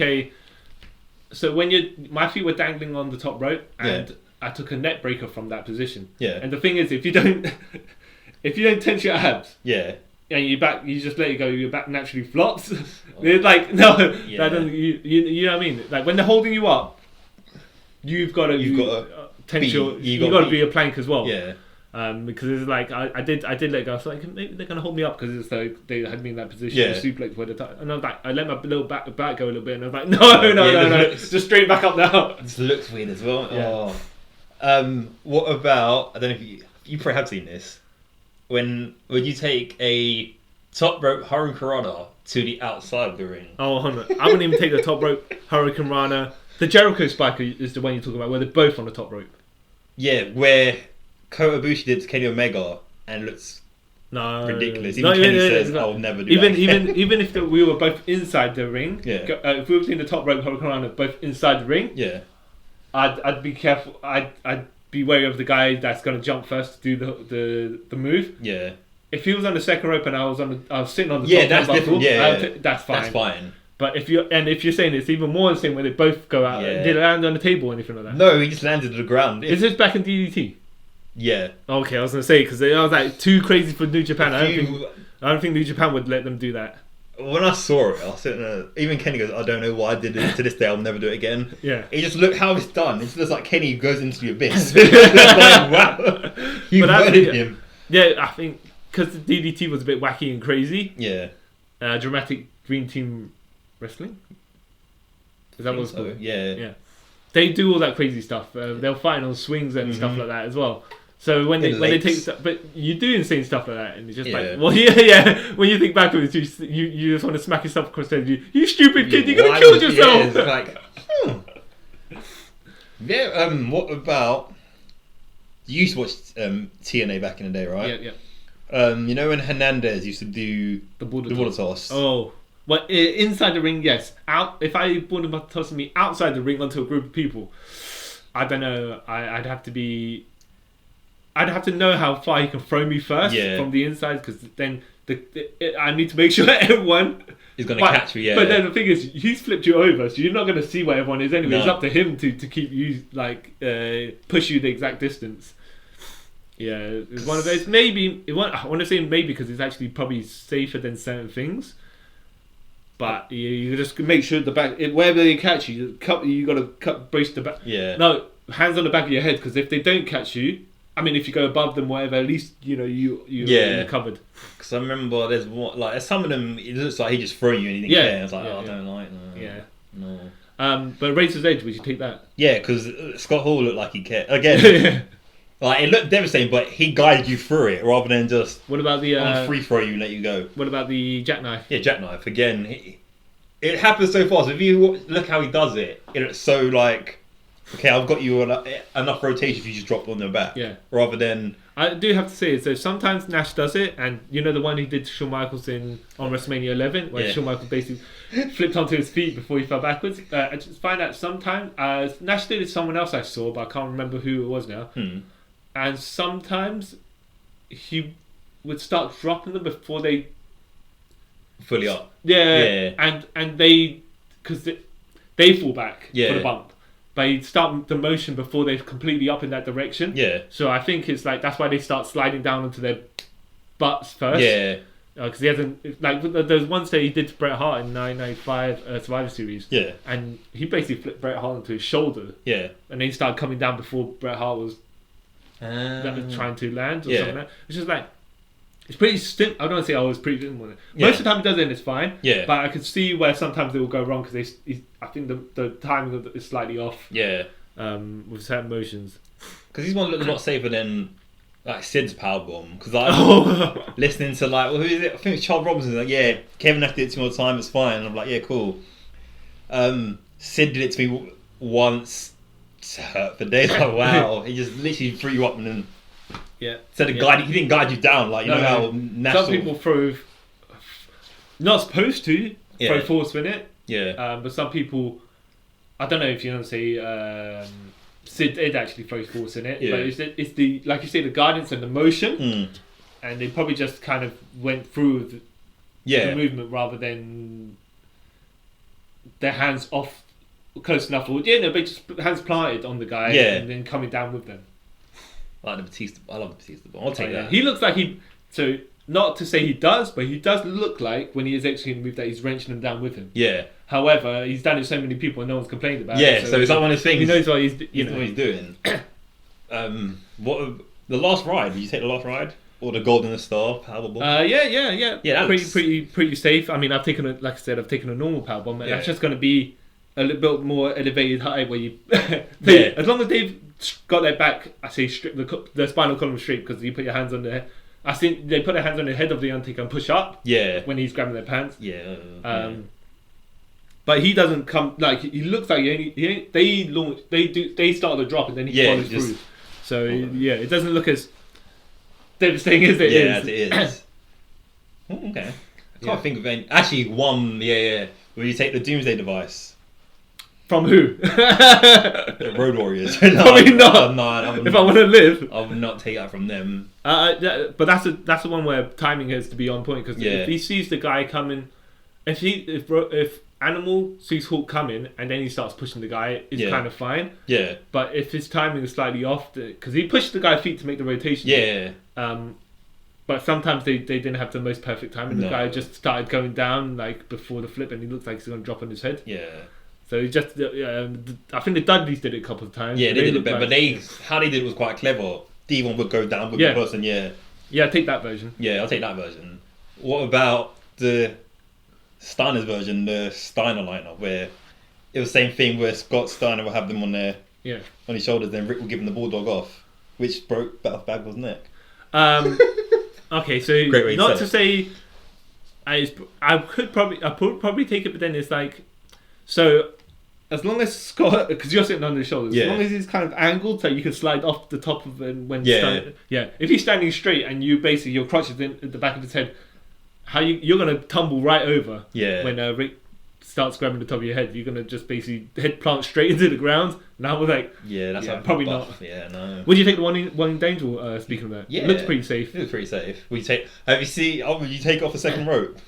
S2: so when my feet were dangling on the top rope, and I took a neck breaker from that position. And the thing is, if you don't tense your abs, and you just let it go, your back naturally flops. It's like that doesn't. You know what I mean? Like when they're holding you up, you've got to tense you've got to be a plank as well. Because it's like I did let it go. I was like, maybe they're gonna hold me up because it's like they had me in that position, suplex where and I was like, I let my little back go a little bit, and I was like, no, just straight back up now.
S1: It looks weird as well. What about? I don't know if you probably have seen this. When would you take a top rope hurricanrana to the outside of the ring?
S2: Oh, hold on. I wouldn't even take the top rope hurricanrana. The Jericho Spiker is the one you're talking about, where they're both on the top rope.
S1: Yeah, where Kota Ibushi did to Kenny Omega and looks ridiculous. Even Kenny says, "I'll never do that."
S2: Even if we were both inside the ring, if we were doing the top rope hurricanrana both inside the ring, I'd be careful. I'd be wary of the guy that's going to jump first to do the move.
S1: Yeah.
S2: If he was on the second rope and I was sitting on the top
S1: that's different.
S2: That's fine.
S1: That's fine.
S2: But if you're saying it's even more insane where they both go out, did it land on the table or anything like that?
S1: No, he just landed to the ground.
S2: Is this back in DDT?
S1: Yeah.
S2: Okay, I was gonna say because I was like too crazy for New Japan. I don't think New Japan would let them do that.
S1: When I saw it, I was sitting there, even Kenny goes, "I don't know why I did it. To this day, I'll never do it again."
S2: Yeah.
S1: It just look how it's done. It's just like Kenny goes into the abyss. Like, wow, you murdered him.
S2: Yeah, I think because the DDT was a bit wacky and crazy.
S1: Yeah.
S2: Dramatic Dream Team Wrestling. Is that what it's called?
S1: Yeah.
S2: They do all that crazy stuff. They'll fight on swings and stuff like that as well. So when they take stuff, but you do insane stuff like that, and it's just like, well, When you think back of it, you just want to smack yourself across the head. You stupid kid! You're gonna kill yourself.
S1: What about? You used to watch TNA back in the day, right?
S2: Yeah.
S1: You know when Hernandez used to do the border toss?
S2: Oh. Well, inside the ring, yes. If I border tossing me outside the ring onto a group of people, I don't know. I'd have to know how far he can throw me first from the inside, because then I need to make sure that everyone
S1: is going to catch me. Yeah.
S2: But then the thing is, he's flipped you over, so you're not going to see where everyone is anyway. No. It's up to him to keep you push you the exact distance. Yeah, it's one of those. Maybe I want to say maybe because it's actually probably safer than certain things. But you just make sure the back, wherever they catch you, you got to brace the back.
S1: Yeah.
S2: No, hands on the back of your head, because if they don't catch you, I mean, if you go above them, whatever, at least you're covered.
S1: Because I remember there's some of them. It looks like he just throw you and he didn't care. It's like, I don't like that.
S2: Yeah.
S1: No.
S2: But Razor's Edge, would you take that?
S1: Yeah, because Scott Hall looked like he cared again. Like it looked devastating, but he guided you through it rather than just.
S2: What about the
S1: on free throw you and let you go?
S2: What about the jackknife?
S1: Yeah, jackknife again. It happens so fast. If you look how he does it, it's so like, okay, I've got you enough rotation if you just drop on their back.
S2: Yeah.
S1: Rather than.
S2: I do have to say, so sometimes Nash does it, and you know the one he did to Shawn Michaels on WrestleMania 11, where Shawn Michaels basically flipped onto his feet before he fell backwards. I just find out sometimes Nash did it to someone else I saw, but I can't remember who it was now. And sometimes he would start dropping them before they
S1: fully up.
S2: Yeah. And they, because they fall back for the bump. But he'd start the motion before they're completely up in that direction. Yeah. So I think it's like that's why they start sliding down onto their butts first. Yeah. Because he hasn't, like, there's one say he did to Bret Hart in 1995 Survivor Series. Yeah. And he basically flipped Bret Hart onto his shoulder. Yeah. And then he started coming down before Bret Hart was trying to land or something like that. Which is like, it's pretty simple. I don't want to say I was pretty simple. Most of the time he does it and it's fine. Yeah. But I could see where sometimes it will go wrong because I think the timing is slightly off. Yeah. With certain motions.
S1: Because he's one that looks a lot safer than like Sid's powerbomb. Because I'm listening to like, well, who is it? I think it's Charles Robinson. Like, yeah, Kevin Nash did it 2 more times. It's fine. And I'm like, yeah, cool. Sid did it to me once. Hurt for days. Like, wow, he just literally threw you up and then he didn't guide you down, like how
S2: some people throw not supposed to throw force in it. Yeah. But some people, I don't know if you know what I'm saying, Sid did actually throw force in it. Yeah. But it's the like you say, the guidance and the motion, and they probably just kind of went through the movement rather than their hands off. Close enough, but just hands planted on the guy and then coming down with them.
S1: I like the Batista. I love the Batista. I'll take that.
S2: He looks like so not to say he does, but he does look like when he is executing the move that he's wrenching them down with him. Yeah. However, he's done it to so many people and no one's complained about it.
S1: Yeah, so it's like one of those things.
S2: He knows what he's
S1: what he's doing. The last ride? Did you take the last ride? Or the Golden Star powerbomb?
S2: Yeah, pretty safe. I mean, I've taken a normal powerbomb, and that's just going to be a little bit more elevated height where you as long as they've got their back, I say strip the spinal column straight because you put your hands on their. I think they put their hands on the head of the Undertaker and push up.
S1: Yeah.
S2: When he's grabbing their pants.
S1: Yeah.
S2: But he doesn't come like he looks like they start the drop and then he follows through. So it doesn't look as devastating as it is.
S1: Yeah, as it is. Okay. I can't think of any. Actually, one. Yeah. Where you take the Doomsday device.
S2: From who?
S1: The Road Warriors.
S2: Probably not.
S1: No,
S2: if I want to live,
S1: I would not take that from them.
S2: But that's the one where timing has to be on point because if he sees the guy coming, if Animal sees Hulk coming and then he starts pushing the guy, it's kind of fine.
S1: Yeah.
S2: But if his timing is slightly off, because he pushed the guy's feet to make the rotation.
S1: Yeah.
S2: But sometimes they didn't have the most perfect timing. The guy just started going down like before the flip, and he looks like he's going to drop on his head.
S1: Yeah.
S2: So he just, I think the Dudleys did it a couple of times.
S1: Yeah, they did it better, but how they did it was quite clever. Devon would go down with the person. Yeah.
S2: Yeah, take that version.
S1: Yeah, I'll take that version. What about the Steiner's version, the Steiner lineup, where it was the same thing where Scott Steiner will have them on his shoulders, then Rick will give him the bulldog off, which broke Bagwell's neck.
S2: Okay, so not to say I could probably take it, but then it's like so as long as Scott, because you're sitting on his shoulders, as long as he's kind of angled so you can slide off the top of him when if he's standing straight and you basically your crotch is in at the back of his head, how you're gonna tumble right over when Rick starts grabbing the top of your head. You're gonna just basically head plant straight into the ground. Now we're like,
S1: that's
S2: probably
S1: buff.
S2: not.
S1: Yeah, no.
S2: Would you take the one in danger? Speaking of that, it looks pretty safe.
S1: It looks pretty safe. Would you take off the second rope?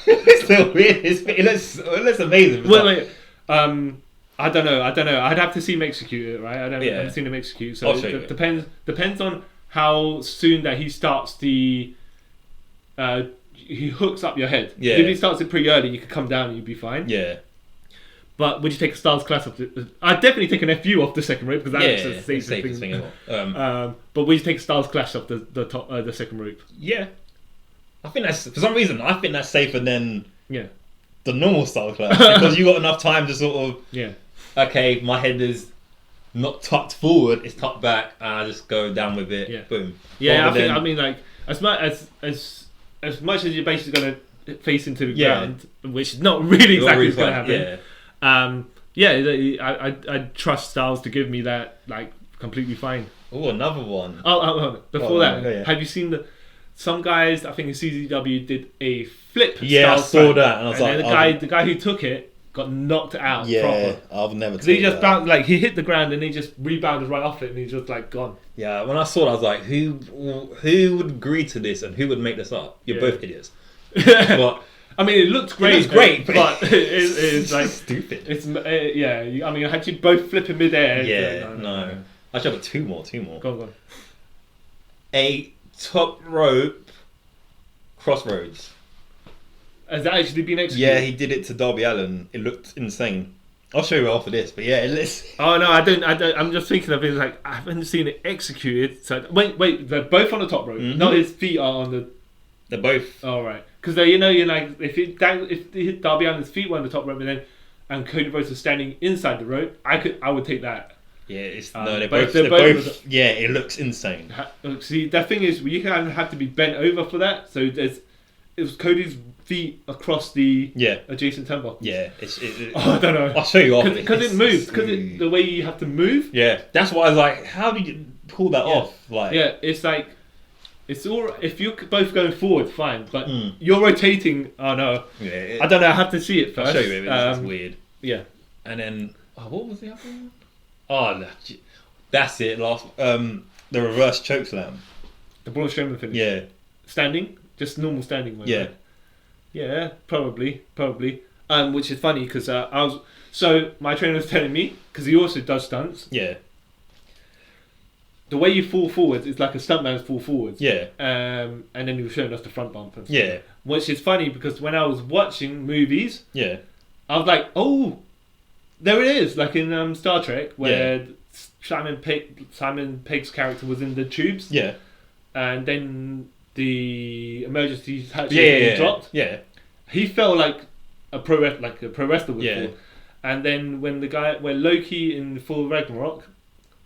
S1: It's so weird. It looks amazing.
S2: Wait. I don't know. I'd have to see him execute it, right? I haven't seen him execute. So it depends on how soon that he starts the. He hooks up your head.
S1: Yeah.
S2: If he starts it pretty early, you could come down and you'd be fine.
S1: Yeah.
S2: But would you take a Styles Clash off? I'd definitely take an FU off the second rope because that's the safest thing ever. But would you take a Styles Clash off the second rope?
S1: Yeah. I think that's for some reason. I think that's safer than the normal Styles Clash because you got enough time to sort of okay, my head is not tucked forward; it's tucked back, and I just go down with it.
S2: Yeah.
S1: Boom.
S2: Yeah, I mean, like as much as you're basically going to face into the ground, which is not really exactly what's going to happen. I trust Styles to give me that like completely fine.
S1: Oh, another one.
S2: Before that, have you seen some guys? I think in CZW did a flip.
S1: Yeah, I saw that, and I was like,
S2: the guy who took it got knocked out.
S1: Yeah,
S2: proper.
S1: I've never.
S2: He just bounced, like he hit the ground and he just rebounded right off it, and he's just like gone.
S1: Yeah, when I saw it, I was like, who would agree to this and who would make this up? You're both idiots. But
S2: I mean, it looked great.
S1: It was great,
S2: but it's like
S1: stupid.
S2: It's I mean, I had you both flip in midair.
S1: Yeah, no. Actually, I've got two more.
S2: Go on.
S1: A top rope crossroads.
S2: Has that actually been executed?
S1: Yeah, he did it to Darby Allin. It looked insane. I'll show you after this, but yeah, it looks.
S2: Oh no, I don't. I'm just thinking of it like I haven't seen it executed. So wait, they're both on the top rope.
S1: Mm-hmm.
S2: Not his feet are on the.
S1: They're both.
S2: All right, because you're like if Darby Allin's feet were on the top rope and Cody Rhodes was standing inside the rope, I would take that.
S1: Yeah, they're both. Yeah, it looks insane.
S2: See, the thing is, you kind of have to be bent over for that. So it was Cody's feet across the adjacent temple.
S1: Yeah,
S2: I don't know.
S1: I'll show you off
S2: because it moves. Because the way you have to move.
S1: Yeah, that's why I was like, how do you pull that off? Like,
S2: it's like it's all. If you're both going forward, fine. But you're rotating. Oh no.
S1: Yeah,
S2: I don't know. I have to see it first.
S1: I'll show you. It's weird.
S2: Yeah.
S1: And then what was the other one? Oh, that's it. Last the reverse choke slam.
S2: The Braun Strowman finish.
S1: Yeah.
S2: Standing, just normal standing.
S1: Yeah.
S2: Yeah, probably. Which is funny because my trainer was telling me because he also does stunts.
S1: Yeah.
S2: The way you fall forwards is like a stuntman's fall forwards.
S1: Yeah.
S2: And then he was showing us the front bump. And stuff.
S1: Yeah.
S2: Which is funny because when I was watching movies, I was like, oh, there it is, like in Star Trek where Simon Pegg's character was in the tubes.
S1: Yeah.
S2: And then the emergency hatch dropped.
S1: Yeah.
S2: He felt like a pro wrestler would fall. And then when Loki in full Ragnarok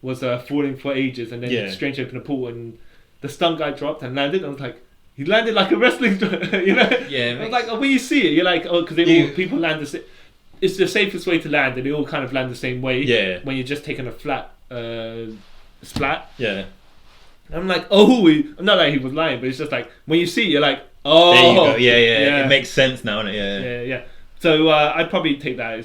S2: was falling for ages, and then Strange opened a pool and the stunt guy dropped and landed. I was like, he landed like a wrestling, you know?
S1: Yeah.
S2: I was like, when you see it, you're like, because people land it's the safest way to land, and they all kind of land the same way.
S1: Yeah.
S2: When you're just taking a flat splat.
S1: Yeah.
S2: I'm like, not like he was lying, but it's just like when you see it, you're like, oh.
S1: There you go. Yeah. It makes sense now, doesn't it?
S2: Yeah. So I'd probably take that.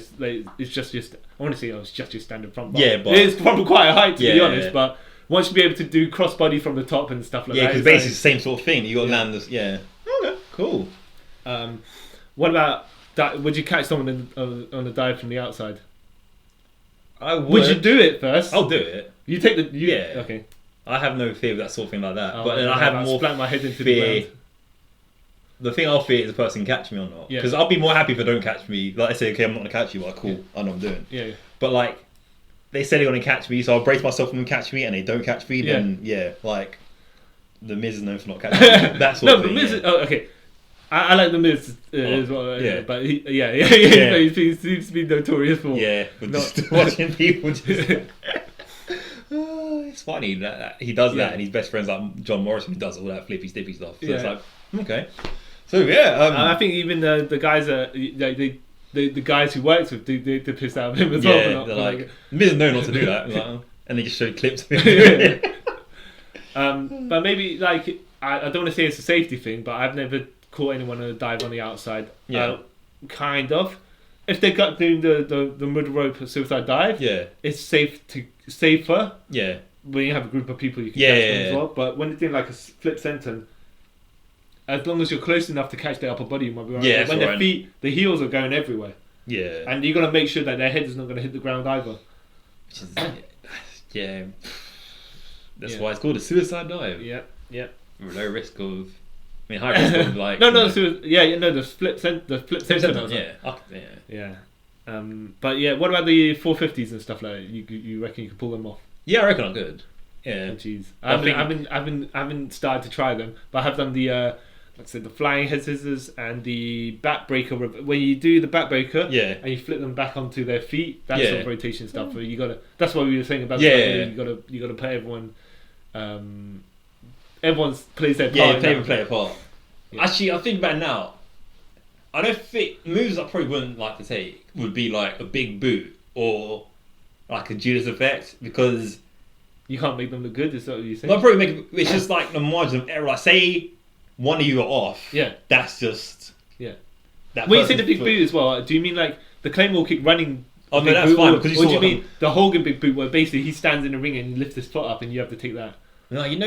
S2: It's just I want to say it's just your standard front bar.
S1: Yeah, but
S2: it's probably quite a height to be honest. But once you be able to do crossbody from the top and stuff like that.
S1: Yeah, because basically it's the same sort of thing. You got to land this. Yeah. Okay. Cool.
S2: What about would you catch someone on a dive from the outside?
S1: I would.
S2: Would you do it first?
S1: I'll do it.
S2: You take the Okay.
S1: I have no fear of that sort of thing like that. But then I have more
S2: splat my head into
S1: fear.
S2: The ground.
S1: The thing I'll fear is the person catch me or not. Because I'll be more happy if they don't catch me. Like I say, okay, I'm not going to catch you, but cool, I know what I'm doing.
S2: Yeah.
S1: But like, they say they're going to catch me, so I'll brace myself for them to catch me, and they don't catch me, then like, the Miz is known for not catching me. That sort of thing.
S2: No, the Miz okay. I like the Miz as well. But he seems to be notorious for.
S1: Yeah, but just watching people just... it's funny that he does that, and his best friend's like John Morrison, who does all that flippy stippy stuff. So it's like, okay. So
S2: I think even the guys the guys who works with they piss out of him as well.
S1: They're like Miz know not to do that, and they just show clips of him.
S2: But maybe like I don't want to say it's a safety thing, but I've never caught anyone on a dive on the outside. Kind of. If they got doing the mud rope suicide dive, it's safer. Yeah. When you have a group of people, you can catch them as well. But when you're doing like a flip senton, as long as you're close enough to catch their upper body, you might be right.
S1: Yeah,
S2: when their feet, the heels are going everywhere.
S1: Yeah.
S2: And you got to make sure that their head is not going to hit the ground either.
S1: That's why it's called a suicide dive.
S2: Yeah.
S1: Low risk of... high risk of like...
S2: the flip senton. Yeah. But what about the 450s and stuff like that? You reckon you could pull them off?
S1: Yeah, I reckon I could. Yeah.
S2: Oh, jeez. I haven't started to try them, but I have done the like I said, the flying head scissors and the backbreaker. When you do the backbreaker, and you flip them back onto their feet, that sort of rotation stuff. Where you gotta. That's what we were saying about. You gotta put everyone. Everyone plays their part.
S1: Play a part. Yeah. Actually, I think about it now. I don't think moves I probably wouldn't like to take would be like a big boot or like a Judas effect, because
S2: you can't make them look good. Is that what you saying?
S1: I'll probably make it, it's just like the margin of error. Like say one of you are off.
S2: Yeah.
S1: That's just
S2: That when you say the big boot as well, do you mean like the Claymore kick running?
S1: Oh no, that's fine. Because
S2: or do you mean the Hogan big boot where basically he stands in the ring and lifts his foot up and you have to take that?
S1: No, do you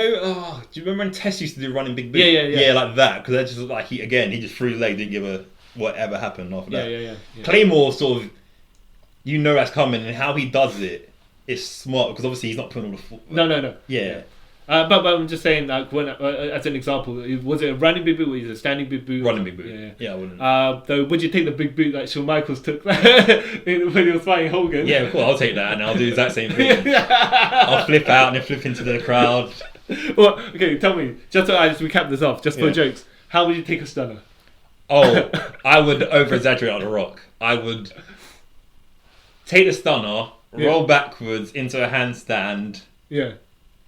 S1: remember when Tess used to do running big boot?
S2: Yeah,
S1: like that. Because that's just like he just threw his leg, didn't give a whatever happened after that.
S2: Yeah.
S1: Claymore sort of, that's coming, and how he does it is smart, because obviously he's not putting all the foot.
S2: No.
S1: Yeah.
S2: But I'm just saying, like, when as an example, was it a running big boot or was it a standing big boot?
S1: Running big boot. Yeah, I wouldn't.
S2: Though, would you take the big boot that Shawn Michaels took when he was fighting Hogan?
S1: Yeah, of course, I'll take that, and I'll do the exact same thing. I'll flip out and then flip into the crowd.
S2: Well, okay, tell me, just to recap this off, just for jokes, how would you take a stunner?
S1: Oh, I would over-exaggerate on the rock. I would take the stunner, roll backwards into a handstand,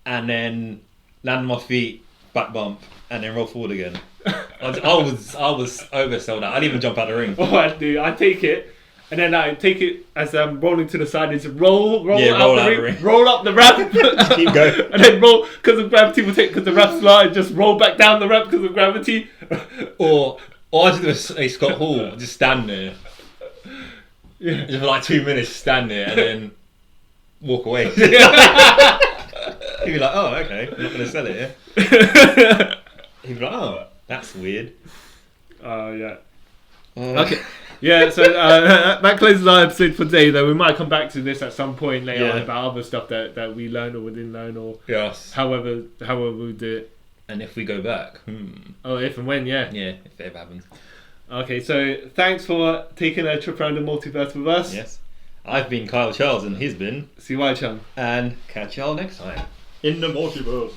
S1: and then land on my feet, back bump, and then roll forward again. I was oversold out. I didn't even jump out of the ring.
S2: What I do, I take it, and then I take it as I'm rolling to the side, and just roll out the ring, roll up the ramp,
S1: keep going,
S2: and then roll, because of gravity will take, because the ramp's flat, and just roll back down the ramp because of gravity.
S1: Or I did a Scott Hall, just stand there. Yeah. Just for like 2 minutes, stand there, and then walk away. He'd be like, oh, okay, I'm not going to sell it here. He'd be like, oh, that's weird.
S2: Okay. Yeah, so that closes our episode for today, though. We might come back to this at some point later on about other stuff that we learned or we didn't learn, or however we do it.
S1: And if we go back.
S2: Oh, if and when,
S1: Yeah, if it ever happens.
S2: Okay, so thanks for taking a trip around the multiverse with us.
S1: Yes. I've been Kyle Charles and he's been
S2: CY Chung.
S1: And catch y'all next time in the multiverse.